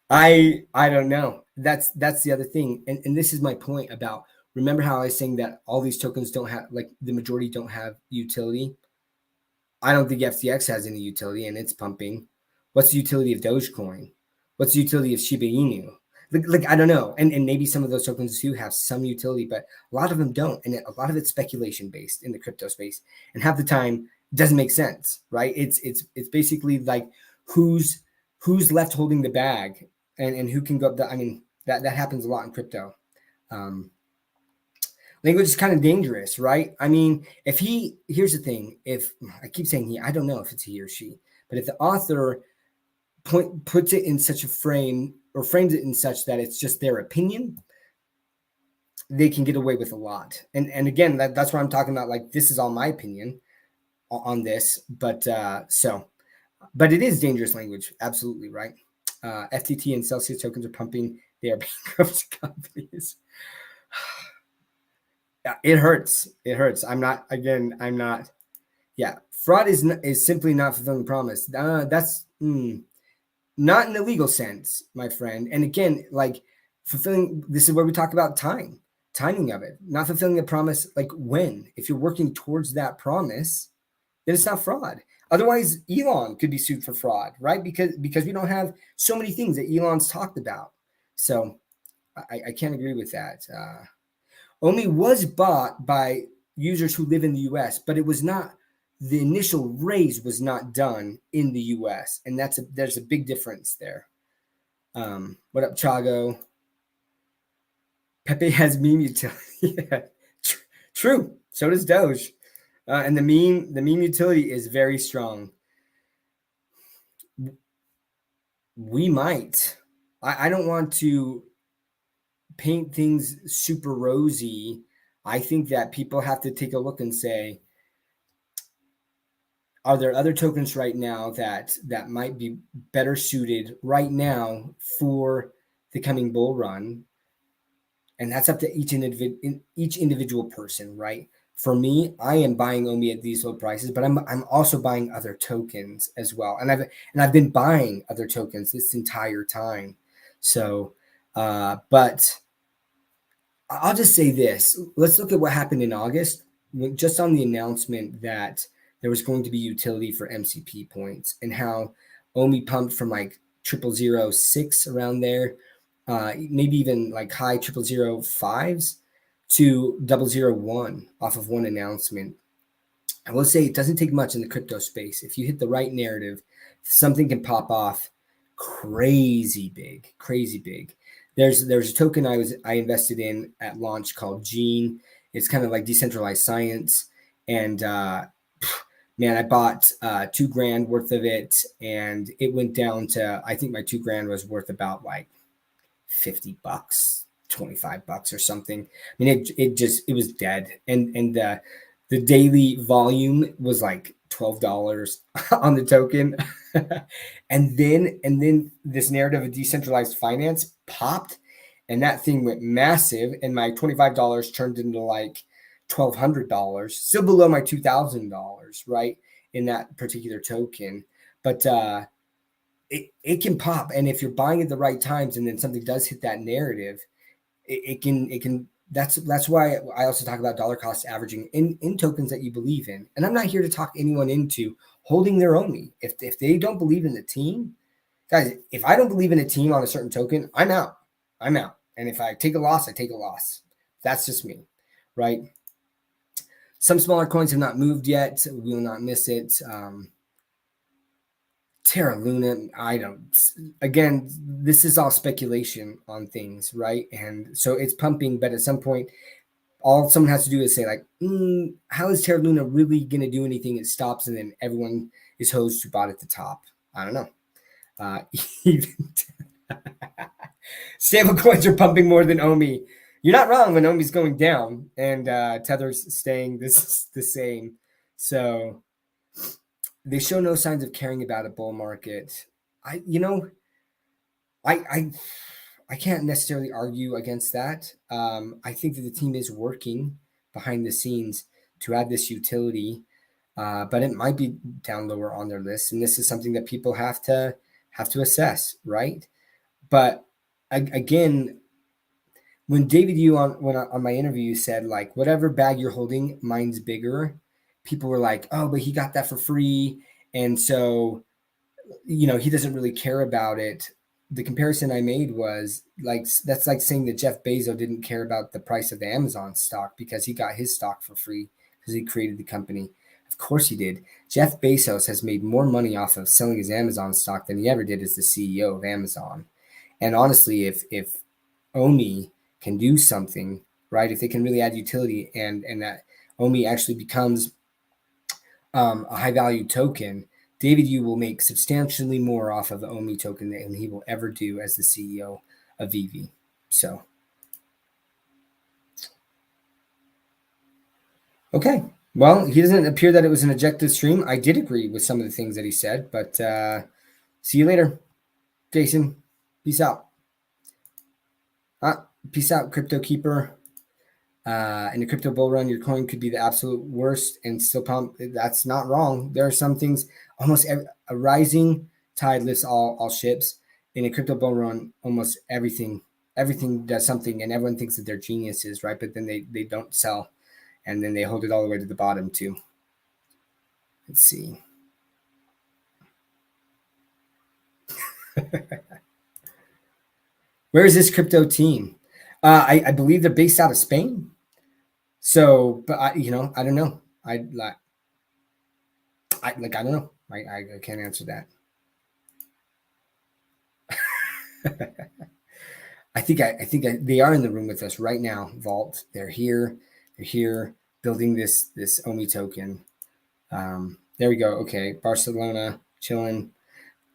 I don't know. That's the other thing. And this is my point about, remember how I was saying that all these tokens don't have, like the majority don't have utility? I don't think FTX has any utility and it's pumping. What's the utility of Dogecoin? What's the utility of Shiba Inu? Like I don't know. And maybe some of those tokens do have some utility, but a lot of them don't. And a lot of it's speculation based in the crypto space. And half the time it doesn't make sense, right? It's basically like who's left holding the bag and who can go up. I mean, that happens a lot in crypto. Language is kind of dangerous, right? I mean, here's the thing, if I keep saying he, I don't know if it's he or she, but if the author puts it in such a frame or frames it in such that it's just their opinion, they can get away with a lot. And again, that's what I'm talking about. Like, this is all my opinion on this, but it is dangerous language. Absolutely. Right. FTT and Celsius tokens are pumping. They are bankrupt companies. Yeah, it hurts. It hurts. I'm not. Yeah, fraud is simply not fulfilling the promise. That's not in the legal sense, my friend. And again, like fulfilling. This is where we talk about timing of it. Not fulfilling a promise. Like when, if you're working towards that promise, then it's not fraud. Otherwise, Elon could be sued for fraud, right? Because we don't have so many things that Elon's talked about. So I can't agree with that. OMI was bought by users who live in the US, but it was not, the initial raise was not done in the US. And there's a big difference there. What up, Chago? Pepe has meme utility. Yeah, true. So does Doge. And the meme utility is very strong. We might. I don't want to paint things super rosy. I think that people have to take a look and say, are there other tokens right now that might be better suited right now for the coming bull run? And that's up to each individual person, right? For me, I am buying OMI at these low prices, but I'm also buying other tokens as well. And I've been buying other tokens this entire time. So, but I'll just say this. Let's look at what happened in August, just on the announcement that there was going to be utility for MCP points and how OMI pumped from like 0006 around there, maybe even like high 0005s to 001 off of one announcement. I will say it doesn't take much in the crypto space. If you hit the right narrative, something can pop off crazy big. There's a token I invested in at launch called Gene. It's kind of like decentralized science. And man, I bought $2,000 worth of it, and it went down to, I think my $2,000 was worth about like $50, $25 or something. I mean, it was dead. And the daily volume was like $12 on the token. and then this narrative of decentralized finance popped, and that thing went massive, and my $25 turned into like $1,200, still below my $2,000, right, in that particular token. But it can pop, and if you're buying at the right times and then something does hit that narrative, it can that's why I also talk about dollar cost averaging in tokens that you believe in. And I'm not here to talk anyone into holding their OMI. If they don't believe in the team, guys, if I don't believe in a team on a certain token, I'm out. I'm out. And if I take a loss, I take a loss. That's just me, right? Some smaller coins have not moved yet. We will not miss it. Terra Luna, I don't. Again, this is all speculation on things, right? And so it's pumping, but at some point, all someone has to do is say, like, how is Terra Luna really going to do anything? It stops, and then everyone is hosed who bought at the top. I don't know. Even stable coins are pumping more than OMI. You're not wrong when OMI's going down and Tether's staying the same. So they show no signs of caring about a bull market. I can't necessarily argue against that. I think that the team is working behind the scenes to add this utility, but it might be down lower on their list, and this is something that people have to assess, right? But again, when David Yu on my interview said, like, whatever bag you're holding, mine's bigger, people were like, oh, but he got that for free, and so he doesn't really care about it. The comparison I made was like, that's like saying that Jeff Bezos didn't care about the price of the Amazon stock because he got his stock for free because he created the company. Of course he did. Jeff Bezos has made more money off of selling his Amazon stock than he ever did as the CEO of Amazon. And honestly, if OMI can do something, right, if they can really add utility and that OMI actually becomes a high value token, David Yu will make substantially more off of the OMI token than he will ever do as the CEO of VV. So, okay. Well, he doesn't appear that it was an objective stream. I did agree with some of the things that he said, but see you later, Jason. Peace out. Peace out, Crypto Keeper. In a crypto bull run, your coin could be the absolute worst and still pump. That's not wrong. There are some things, almost a rising tide lifts all ships. In a crypto bull run, almost everything does something, and everyone thinks that they're geniuses, right? But then they don't sell, and then they hold it all the way to the bottom too. Let's see. Where is this crypto team? I believe they're based out of Spain. So, but I don't know. I don't know. I can't answer that. I think they are in the room with us right now. Vault. They're here. They're here building this OMI token. There we go. Okay, Barcelona chilling.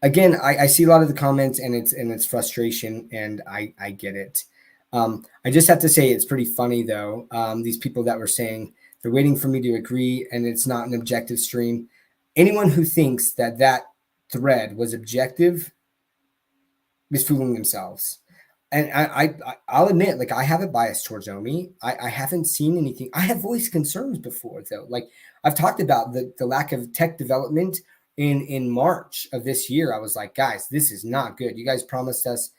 Again, I see a lot of the comments and it's frustration, and I get it. I just have to say it's pretty funny though. These people that were saying they're waiting for me to agree and it's not an objective stream. Anyone who thinks that thread was objective is fooling themselves. And I'll admit, like, I have a bias towards OMI. I haven't seen anything. I have voiced concerns before though. Like, I've talked about the lack of tech development in March of this year. I was like, guys, this is not good. You guys promised us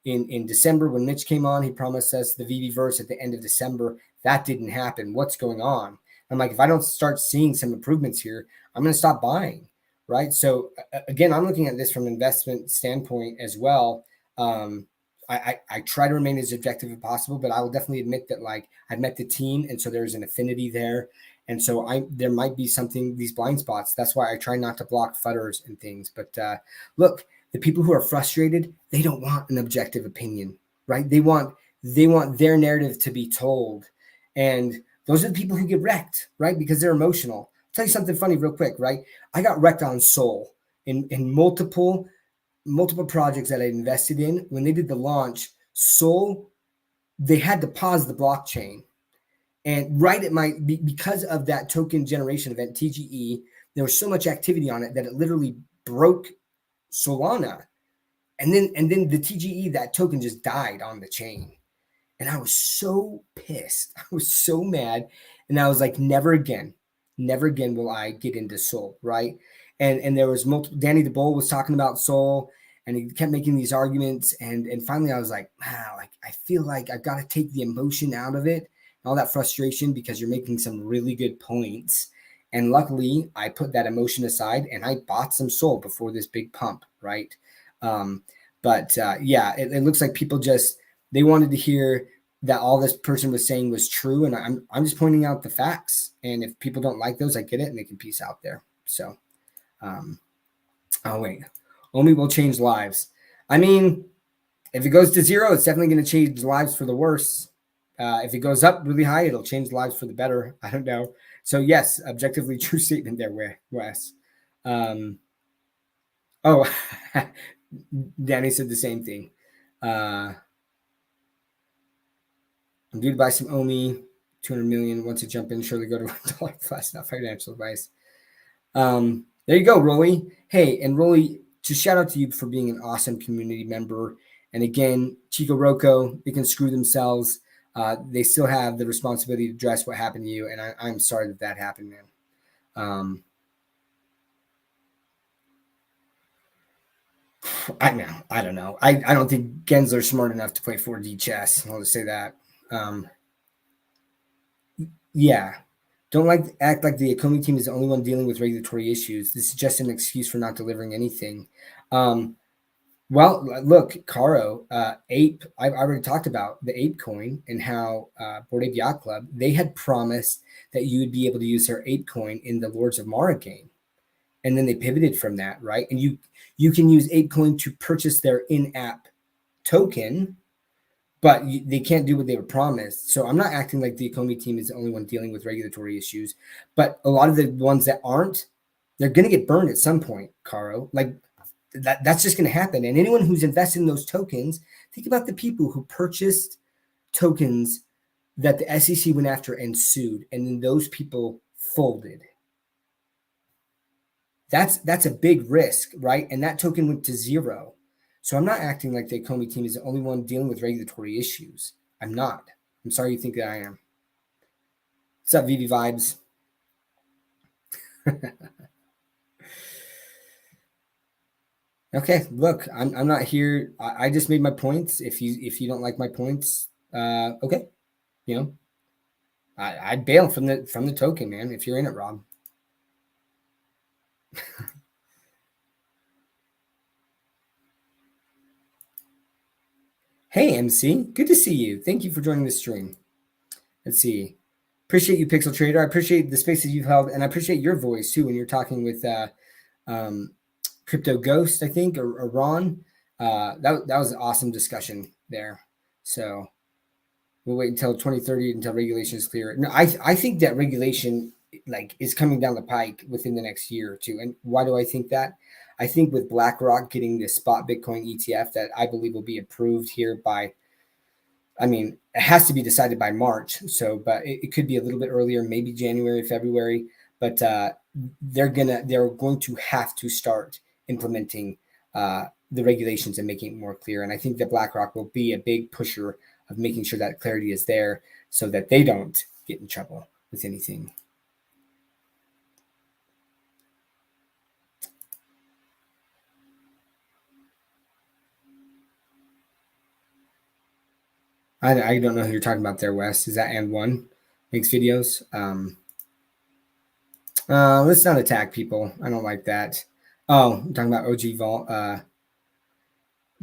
in December when Mitch came on, he promised us the VV verse at the end of December. That didn't happen. What's going on? I'm like, if I don't start seeing some improvements here, I'm going to stop buying, right? So again, I'm looking at this from an investment standpoint as well. I try to remain as objective as possible, but I will definitely admit that, like, I've met the team, and so there's an affinity there. And so there might be something, these blind spots. That's why I try not to block futters and things. But look, the people who are frustrated, they don't want an objective opinion, right? They want their narrative to be told. And those are the people who get wrecked, right? Because they're emotional. I'll tell you something funny real quick, right? I got wrecked on Sol in multiple projects that I invested in. When they did the launch, Sol, they had to pause the blockchain. And right at because of that token generation event, TGE, there was so much activity on it that it literally broke Solana. And then the TGE, that token just died on the chain. And I was so pissed. I was so mad. And I was like, never again will I get into Sol, right? And there was multiple, Danny DeBoll was talking about Sol. and he kept making these arguments. And finally I was like, like I feel like I've got to take the emotion out of it, all that frustration, because you're making some really good points. And luckily I put that emotion aside and I bought some SOL before this big pump, right? But yeah, it looks like people just, they wanted to hear that all this person was saying was true, and I'm just pointing out the facts. And if people don't like those, I get it, and they can peace out there. So, oh wait, OMI will change lives. I mean, if it goes to zero, it's definitely going to change lives for the worse. If it goes up really high, it'll change lives for the better. I don't know. So yes, objectively true statement there, Wes. Oh, Danny said the same thing. I'm due to buy some OMI, 200 million. Once you jump in, surely go to $1 plus. Not financial advice. There you go, Rolly. Hey, and Rolly, just shout out to you for being an awesome community member. And again, Chico Rocco, they can screw themselves. They still have the responsibility to address what happened to you. And I'm sorry that happened, man. I don't know. I don't think Gensler's smart enough to play 4D chess. I'll just say that. Yeah. Don't act like the OMI team is the only one dealing with regulatory issues. This is just an excuse for not delivering anything. Well, look, Caro, Ape, I've already talked about the Ape coin and how Bored Ape Yacht Club, they had promised that you would be able to use their Ape coin in the Lords of Mara game. And then they pivoted from that, right? And you can use Ape coin to purchase their in-app token, but they can't do what they were promised. So I'm not acting like the OMI team is the only one dealing with regulatory issues, but a lot of the ones that aren't, they're going to get burned at some point, Caro. Like that's just going to happen. And anyone who's invested in those tokens, think about the people who purchased tokens that the SEC went after and sued, and then those people folded. That's a big risk, right? And that token went to zero. So I'm not acting like the OMI team is the only one dealing with regulatory issues. I'm not. I'm sorry you think that I am. What's up, VV Vibes? Okay, look, I'm not here. I just made my points. If you don't like my points, okay, you know, I'd bail from the token, man. If you're in it, Rob. Hey, MC, good to see you. Thank you for joining the stream. Let's see. Appreciate you, Pixel Trader. I appreciate the spaces you've held, and I appreciate your voice too when you're talking with Crypto Ghost, I think, or Ron. That was an awesome discussion there. So we'll wait until 2030 until regulation is clear. No, I think that regulation is coming down the pike within the next year or two. And why do I think that? I think with BlackRock getting the spot Bitcoin ETF that I believe will be approved here by, I mean, it has to be decided by March. So, but it could be a little bit earlier, maybe January, February. But they're going to have to start implementing the regulations and making it more clear. And I think that BlackRock will be a big pusher of making sure that clarity is there so that they don't get in trouble with anything. I don't know who you're talking about there, Wes. Is that And1 makes videos? Let's not attack people. I don't like that. Oh, I'm talking about OG Vault.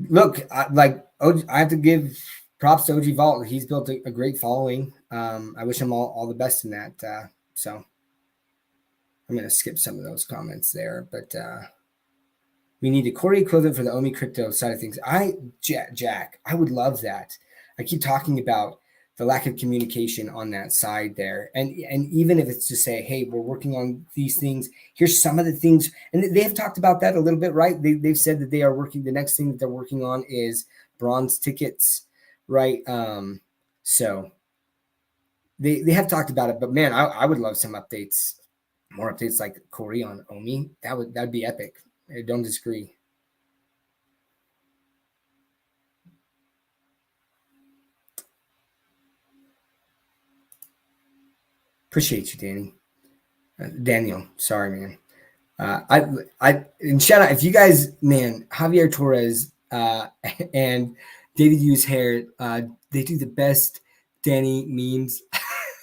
Look, I have to give props to OG Vault. He's built a great following. I wish him all the best in that. So I'm going to skip some of those comments there, but we need a Corey equivalent for the OMI crypto side of things. Jack, I would love that. I keep talking about the lack of communication on that side there. And even if it's to say, hey, we're working on these things, here's some of the things. And they have talked about that a little bit, right? They've said that they are working. The next thing that they're working on is bronze tickets, right? So they have talked about it, but man, I would love some updates, more updates like Corey on OMI. That'd be epic. I don't disagree. Appreciate you, Danny. Daniel, sorry, man. And shout out if you guys, man, Javier Torres and David Hughes hair, they do the best Danny memes.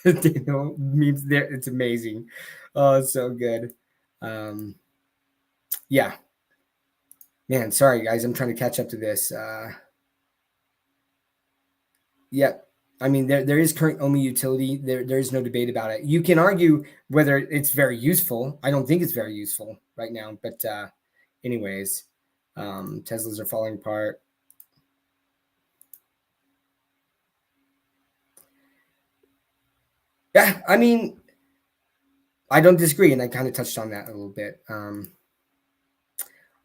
Memes there. It's amazing. Oh, it's so good. Yeah, man. Sorry guys, I'm trying to catch up to this. Yeah, I mean there is current OMI utility. There is no debate about it. You can argue whether it's very useful. I don't think it's very useful right now, but anyways, Teslas are falling apart. Yeah, I mean, I don't disagree, and I kind of touched on that a little bit.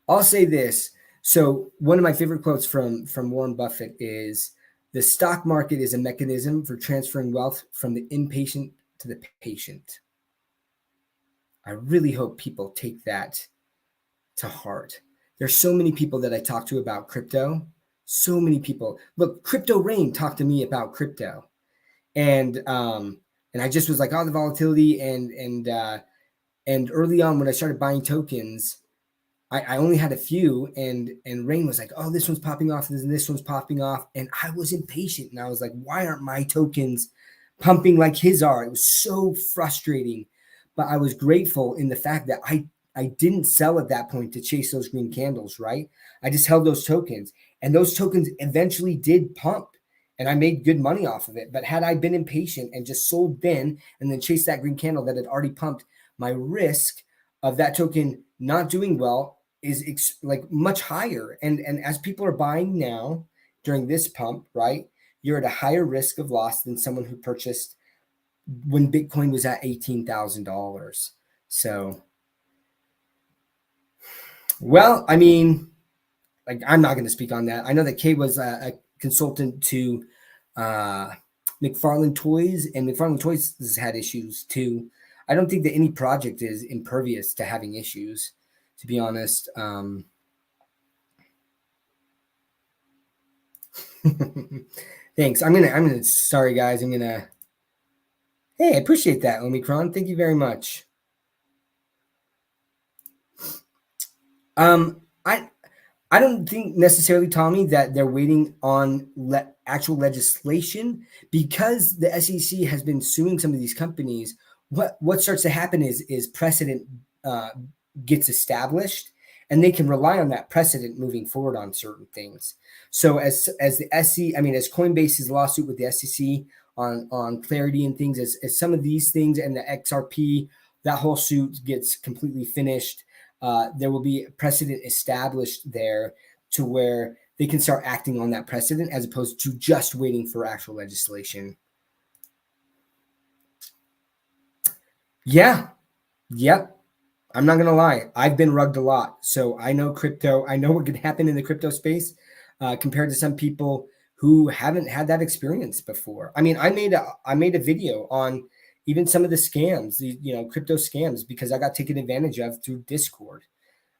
I'll say this. So one of my favorite quotes from Warren Buffett is, "The stock market is a mechanism for transferring wealth from the impatient to the patient." I really hope people take that to heart. There's so many people that I talk to about crypto. So many people. Look, Crypto Rain talked to me about crypto, and I just was like, oh, the volatility and early on when I started buying tokens, I only had a few, and Rain was like, oh, this one's popping off, and this one's popping off, and I was impatient, and I was like, why aren't my tokens pumping like his are? It was so frustrating, but I was grateful in the fact that I didn't sell at that point to chase those green candles, right? I just held those tokens, and those tokens eventually did pump, and I made good money off of it. But had I been impatient and just sold then and then chased that green candle that had already pumped, my risk of that token not doing well is like much higher. And as people are buying now during this pump, right, you're at a higher risk of loss than someone who purchased when Bitcoin was at $18,000. So, well, I mean, like I'm not going to speak on that. I know that Kay was a consultant to McFarlane Toys, and McFarlane Toys has had issues too. I don't think that any project is impervious to having issues, to be honest. Thanks. Sorry guys. Hey, I appreciate that, Omicron. Thank you very much. I don't think necessarily, Tommy, that they're waiting on actual legislation because the SEC has been suing some of these companies. What starts to happen is precedent gets established, and they can rely on that precedent moving forward on certain things. So as the SEC, as Coinbase's lawsuit with the SEC on clarity and things, as some of these things and the XRP, that whole suit gets completely finished. There will be precedent established there to where they can start acting on that precedent as opposed to just waiting for actual legislation. Yeah. Yep. I'm not going to lie. I've been rugged a lot. So I know crypto. I know what could happen in the crypto space compared to some people who haven't had that experience before. I made a video on even some of the scams, crypto scams, because I got taken advantage of through Discord.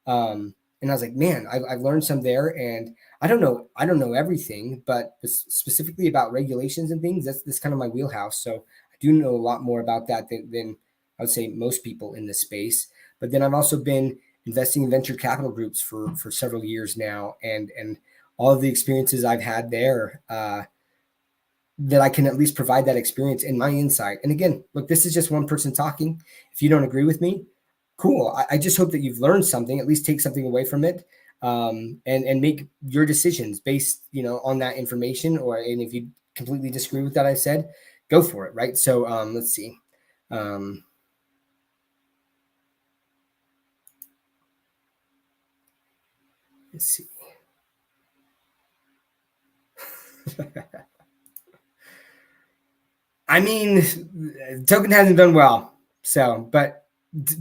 And I was like, man, I've learned some there, and I don't know everything, but specifically about regulations and things, that's kind of my wheelhouse. So I do know a lot more about that than I would say most people in this space. But then I've also been investing in venture capital groups for several years now, and all of the experiences I've had there, that I can at least provide that experience and my insight. And again, look, this is just one person talking. If you don't agree with me, cool. I just hope that you've learned something, at least take something away from it, and make your decisions based, on that information. And if you completely disagree with that I said, go for it, right? So let's see. Let's see. Token hasn't done well. So, but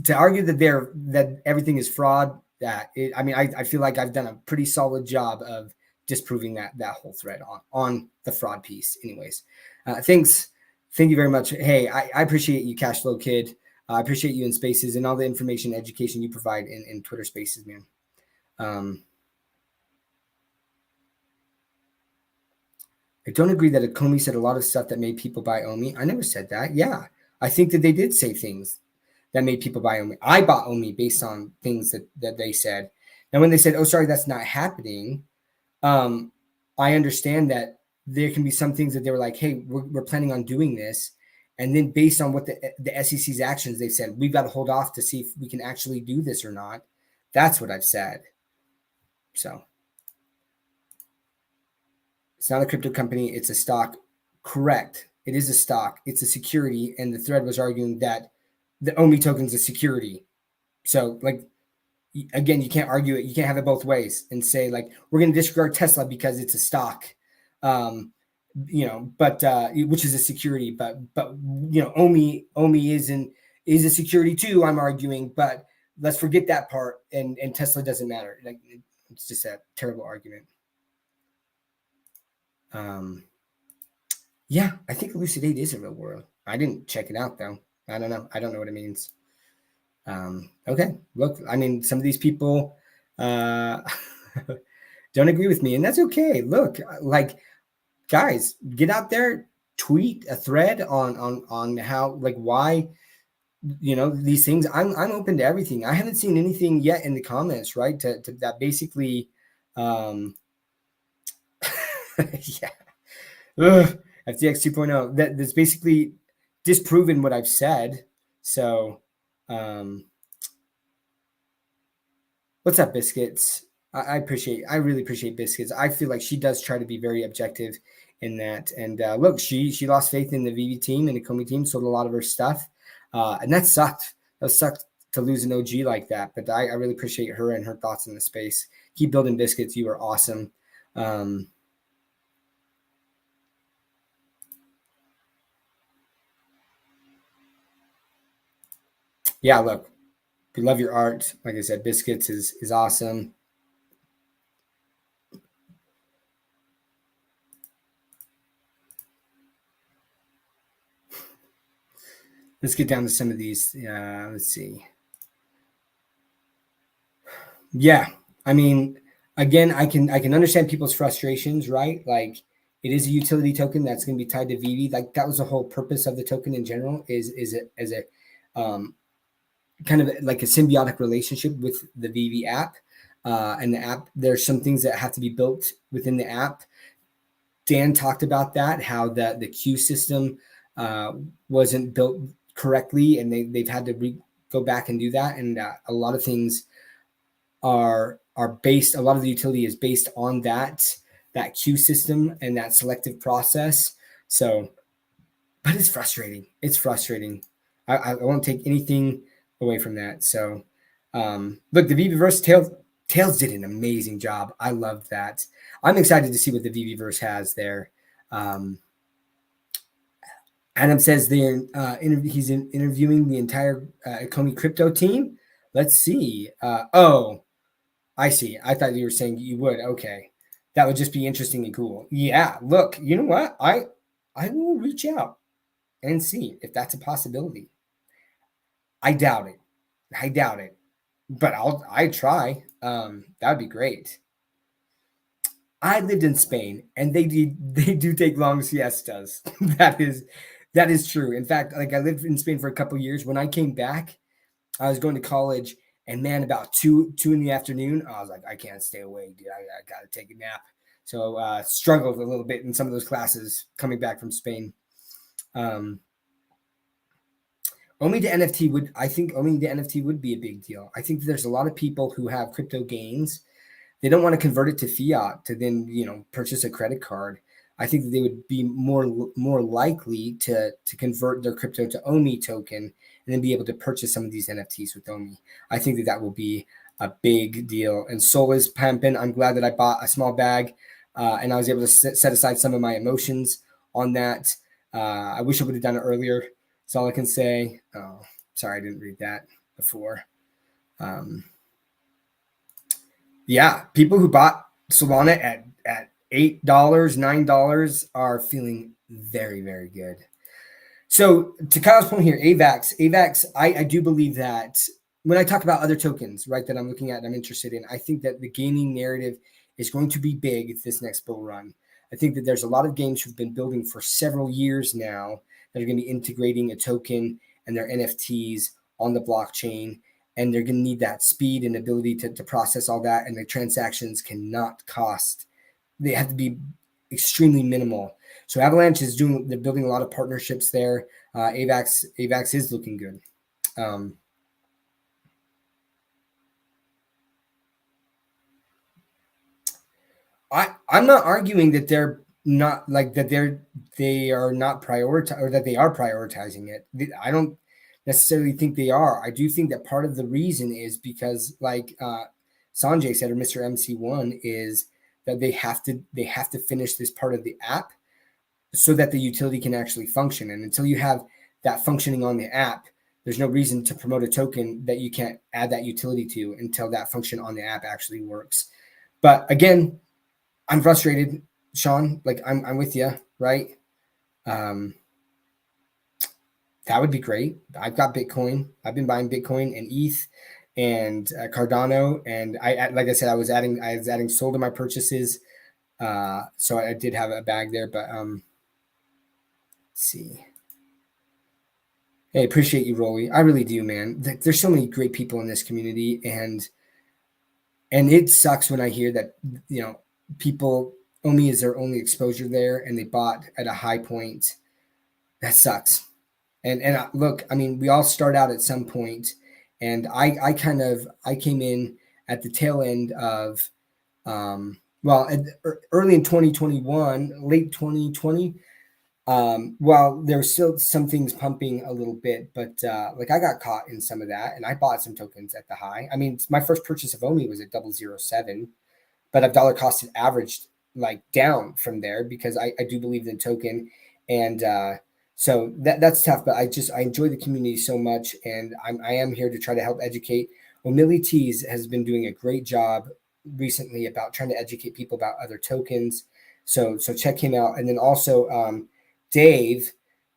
to argue that everything is fraud, I feel like I've done a pretty solid job of disproving that whole thread on the fraud piece. Anyways, thanks. Thank you very much. Hey, I appreciate you, Cashflow Kid. I appreciate you in Spaces and all the information, education you provide in Twitter Spaces, man. I don't agree that Comey said a lot of stuff that made people buy OMI. I never said that. Yeah, I think that they did say things that made people buy OMI. I bought OMI based on things that they said. Now, when they said, "Oh, sorry, that's not happening," I understand that there can be some things that they were like, "Hey, we're planning on doing this," and then based on what the SEC's actions, they said we've got to hold off to see if we can actually do this or not. That's what I've said. So it's not a crypto company; it's a stock. Correct. It is a stock. It's a security, and the thread was arguing that the OMI token is a security. So, like, again, you can't argue it. You can't have it both ways and say like we're going to disregard Tesla because it's a stock, but which is a security. But OMI is a security too. I'm arguing, but let's forget that part. And Tesla doesn't matter. Like, it's just a terrible argument. Yeah, I think Elucidate is a real world. I didn't check it out though. I don't know. I don't know what it means. Okay, look, I mean, some of these people don't agree with me, and that's okay. Look, like, guys, get out there, tweet a thread on how, like, why, these things. I'm open to everything. I haven't seen anything yet in the comments, right? To that basically, yeah. Ugh, FTX 2.0. That's basically disproven what I've said. So, what's up, Biscuits? I really appreciate Biscuits. I feel like she does try to be very objective in that. And look, she lost faith in the VV team and the Comey team, sold a lot of her stuff, and that sucked. That sucked to lose an OG like that. But I really appreciate her and her thoughts in the space. Keep building, Biscuits. You are awesome. Yeah, look, we love your art. Like I said, Biscuits is awesome. Let's get down to some of these. Let's see. Yeah, I mean, again, I can understand people's frustrations, right? Like, it is a utility token that's going to be tied to VV. Like, that was the whole purpose of the token in general. Is it as a kind of like a symbiotic relationship with the VV app, and the app. There's some things that have to be built within the app. Dan talked about that, how the queue system wasn't built correctly, and they've had to go back and do that. And a lot of things are based. A lot of the utility is based on that queue system and that selective process. So, but it's frustrating. It's frustrating. I won't take anything away from that. So, look, the VVverse Tails did an amazing job. I loved that. I'm excited to see what the VVverse has there. Adam says he's interviewing the entire Comey crypto team. Let's see. Oh, I see. I thought you were saying you would. Okay, that would just be interesting and cool. Yeah. Look, you know what? I will reach out and see if that's a possibility. I doubt it. But I'd try. That would be great. I lived in Spain, and they do take long siestas. that is true. In fact, like, I lived in Spain for a couple of years. When I came back, I was going to college, and man, about two in the afternoon, I was like, I can't stay awake, dude. I gotta take a nap. So struggled a little bit in some of those classes coming back from Spain. OMI to NFT would be a big deal. I think there's a lot of people who have crypto gains. They don't want to convert it to fiat to then, purchase a credit card. I think that they would be more likely to convert their crypto to OMI token and then be able to purchase some of these NFTs with OMI. I think that will be a big deal. And Soul is pumping. I'm glad that I bought a small bag and I was able to set aside some of my emotions on that. I wish I would have done it earlier. That's all I can say. Oh, sorry, I didn't read that before. Yeah, people who bought Solana at $8, $9 are feeling very, very good. So to Kyle's point here, AVAX, I do believe that when I talk about other tokens, right, that I'm looking at and I'm interested in, I think that the gaming narrative is going to be big this next bull run. I think that there's a lot of games who've been building for several years now that are going to be integrating a token and their NFTs on the blockchain, and they're going to need that speed and ability to process all that. And the transactions cannot cost, they have to be extremely minimal. So Avalanche is they're building a lot of partnerships there. AVAX is looking good. I'm not arguing that they're not, like, that they are not prioritize, or that they are prioritizing it. I don't necessarily think they are. I do think that part of the reason is because, like Sanjay said, or Mr. MC1, is that they have to finish this part of the app so that the utility can actually function. And until you have that functioning on the app, there's no reason to promote a token that you can't add that utility to until that function on the app actually works. But again, I'm frustrated, Sean. Like, I'm with you, right? That would be great. I've got Bitcoin. I've been buying Bitcoin and ETH and Cardano, and like I said, I was adding SOL to my purchases. So I did have a bag there, but let's see. Hey, appreciate you, Rolly. I really do, man. There's so many great people in this community, and it sucks when I hear that, people, OMI is their only exposure there, and they bought at a high point. That sucks. And look, I mean, we all start out at some point, and I came in at the tail end of, early in 2021, late 2020. Well, there's still some things pumping a little bit, but like, I got caught in some of that, and I bought some tokens at the high. I mean, my first purchase of OMI was at 007, but I've dollar costed averaged, like, down from there, because I do believe in token. And so that's tough, but I enjoy the community so much, and I am here to try to help educate. Omili Tees has been doing a great job recently about trying to educate people about other tokens. So check him out. And then also Dave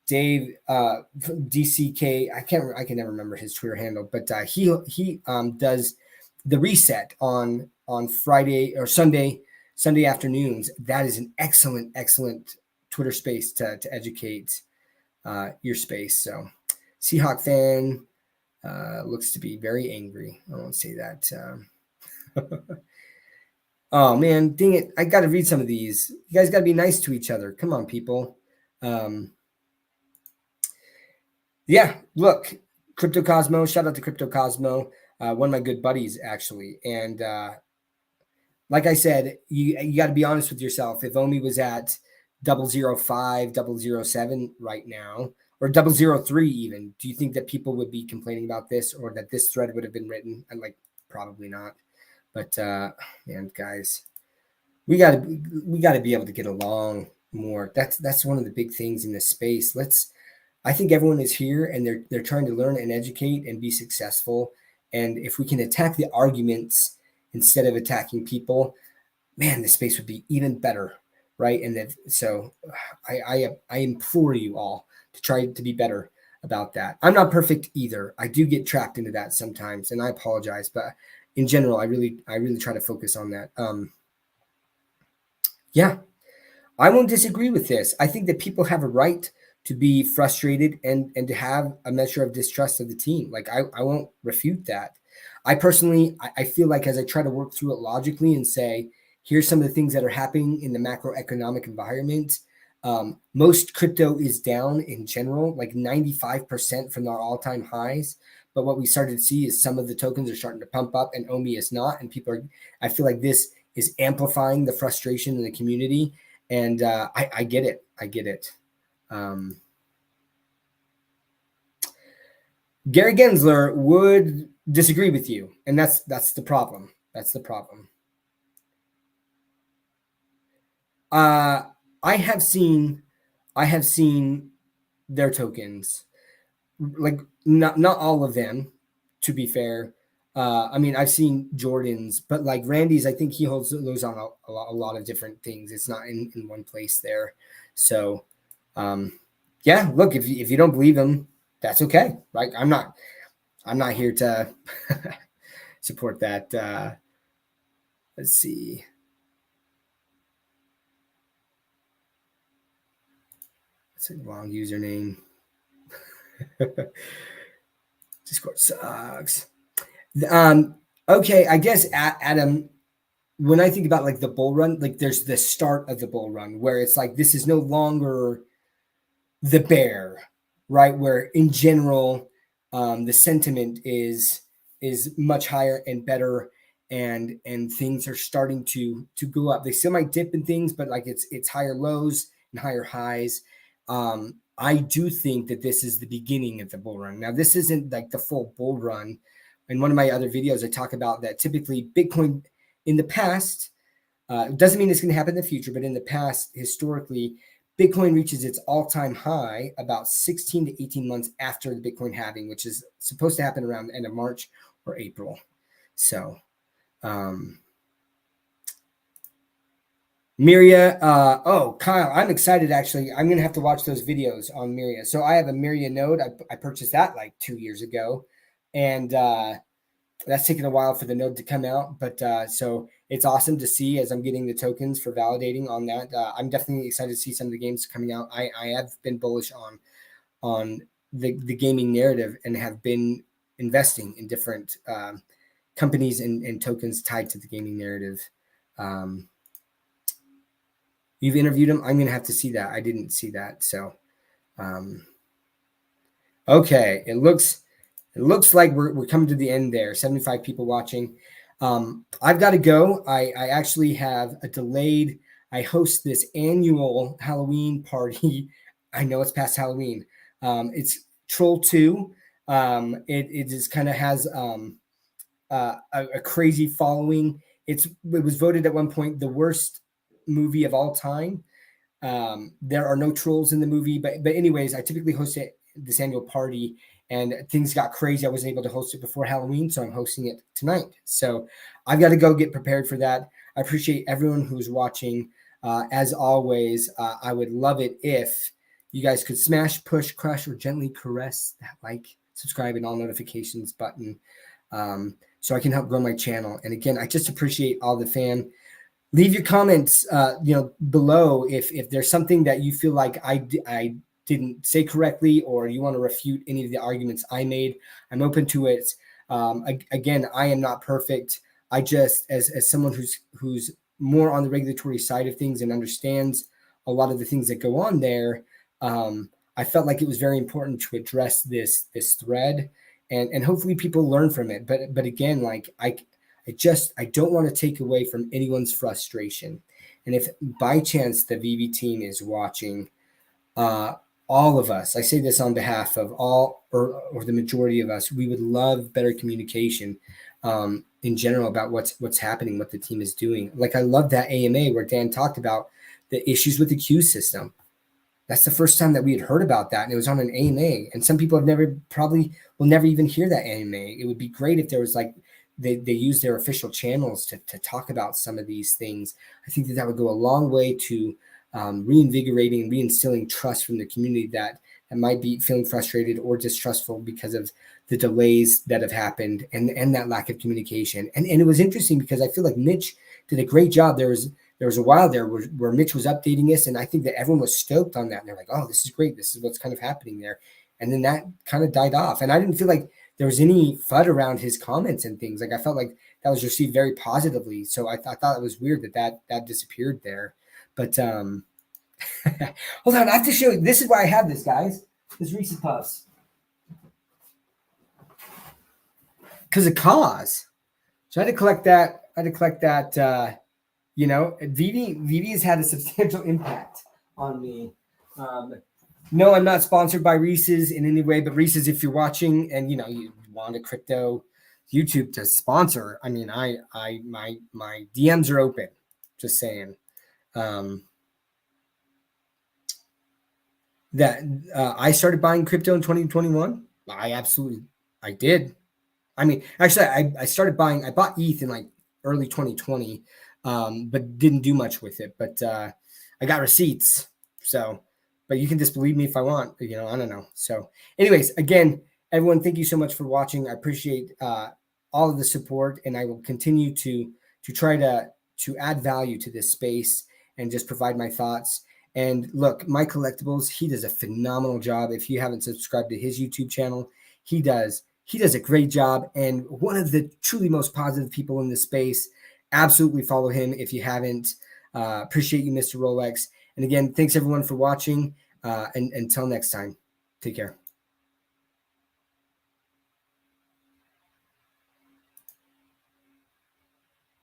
DCK, I can never remember his Twitter handle, but he does the reset on Friday or Sunday afternoons. That is an excellent Twitter space to educate your space. So Seahawk fan looks to be very angry. I won't say that. Oh man, dang it. I got to read some of these. You guys got to be nice to each other. Come on, people. Yeah, look, Crypto Cosmo, shout out to Crypto Cosmo, one of my good buddies, actually. And like I said, you got to be honest with yourself. If OMI was at 005, 007 right now, or 003 even, do you think that people would be complaining about this, or that this thread would have been written? And, like, probably not. But man, guys, we gotta be able to get along more. That's one of the big things in this space. I think everyone is here, and they're trying to learn and educate and be successful. And if we can attack the arguments instead of attacking people, man, the space would be even better, right? And so I implore you all to try to be better about that. I'm not perfect either. I do get trapped into that sometimes, and I apologize. But in general, I really try to focus on that. Yeah, I won't disagree with this. I think that people have a right to be frustrated and to have a measure of distrust of the team. Like, I won't refute that. I personally, I feel like, as I try to work through it logically and say, here's some of the things that are happening in the macroeconomic environment. Most crypto is down in general, like 95% from our all-time highs. But what we started to see is some of the tokens are starting to pump up, and OMI is not. And I feel like this is amplifying the frustration in the community. And I get it. Gary Gensler would disagree with you, and that's the problem. I have seen their tokens, like, not all of them, to be fair. I mean, I've seen Jordan's, but, like, Randy's, I think he holds those on a lot of different things. It's not in one place there. So, yeah, look, if you don't believe him, that's okay. Right? I'm not here to support that. Let's see. It's a long username. Discord sucks. Okay, I guess Adam, when I think about like the bull run, like there's the start of the bull run where it's like this is no longer the bear, right? Where in general, the sentiment is much higher and better, and things are starting to go up. They still might dip in things, but like it's higher lows and higher highs. I do think that this is the beginning of the bull run. Now, this isn't like the full bull run. In one of my other videos, I talk about that typically Bitcoin in the past, doesn't mean it's going to happen in the future, but in the past, historically, Bitcoin reaches its all-time high about 16 to 18 months after the Bitcoin halving, which is supposed to happen around the end of March or April. So, Miria, oh, Kyle, I'm excited actually. I'm going to have to watch those videos on Miria. So I have a Miria node. I purchased that like 2 years ago, and that's taken a while for the node to come out, but so it's awesome to see as I'm getting the tokens for validating on that. I'm definitely excited to see some of the games coming out. I have been bullish on the gaming narrative and have been investing in different companies and tokens tied to the gaming narrative. You've interviewed him. I'm going to have to see that. I didn't see that. So, okay. It looks like we're coming to the end there. 75 people watching. I've got to go. I actually have a delayed. I host this annual Halloween party. I know it's past Halloween. It's Troll 2. It just kind of has a crazy following. It was voted at one point the worst movie of all time. There are no trolls in the movie, but anyways, I typically host this annual party, and things got crazy. I wasn't able to host it before Halloween, so I'm hosting it tonight. So I've got to go get prepared for that. I appreciate everyone who's watching. As always, I would love it if you guys could smash, push, crush, or gently caress that like, subscribe, and all notifications button, so I can help grow my channel. And again, I just appreciate all the fam. Leave your comments, below if there's something that you feel like I didn't say correctly, or you want to refute any of the arguments I made. I'm open to it. Again, I am not perfect. I just, as someone who's more on the regulatory side of things and understands a lot of the things that go on there, I felt like it was very important to address this thread, and hopefully people learn from it. But again, like I don't want to take away from anyone's frustration. And if by chance the VV team is watching, all of us, I say this on behalf of all or the majority of us, we would love better communication in general about what's happening, what the team is doing. Like I love that AMA where Dan talked about the issues with the queue system. That's the first time that we had heard about that, and it was on an AMA. And some people probably will never even hear that AMA. It would be great if there was like they use their official channels to talk about some of these things. I think that would go a long way to reinvigorating and reinstilling trust from the community that might be feeling frustrated or distrustful because of the delays that have happened and that lack of communication. And it was interesting because I feel like Mitch did a great job. There was a while there where Mitch was updating us, and I think that everyone was stoked on that. And they're like, oh, this is great. This is what's kind of happening there. And then that kind of died off. And I didn't feel like there was any FUD around his comments and things. Like I felt like that was received very positively. So I thought it was weird that disappeared there. But hold on, I have to show you. This is why I have this, guys. This Reese's Puffs. Because of cause. So I had to collect that. Vivi has had a substantial impact on me. No, I'm not sponsored by Reese's in any way, but Reese's, if you're watching and you want a crypto YouTube to sponsor, I mean, my DMs are open. Just saying. That I started buying crypto in 2021. I did. I mean, actually, I bought ETH in like early 2020, but didn't do much with it. But I got receipts. So, but you can disbelieve me if I want, I don't know. So anyways, again, everyone, thank you so much for watching. I appreciate all of the support, and I will continue to try to add value to this space and just provide my thoughts. And look, Mike Collectibles, he does a phenomenal job. If you haven't subscribed to his YouTube channel, he does He does a great job and one of the truly most positive people in this space. Absolutely follow him if you haven't. Appreciate you, Mr. Rolex. And again, thanks everyone for watching. And until next time, take care.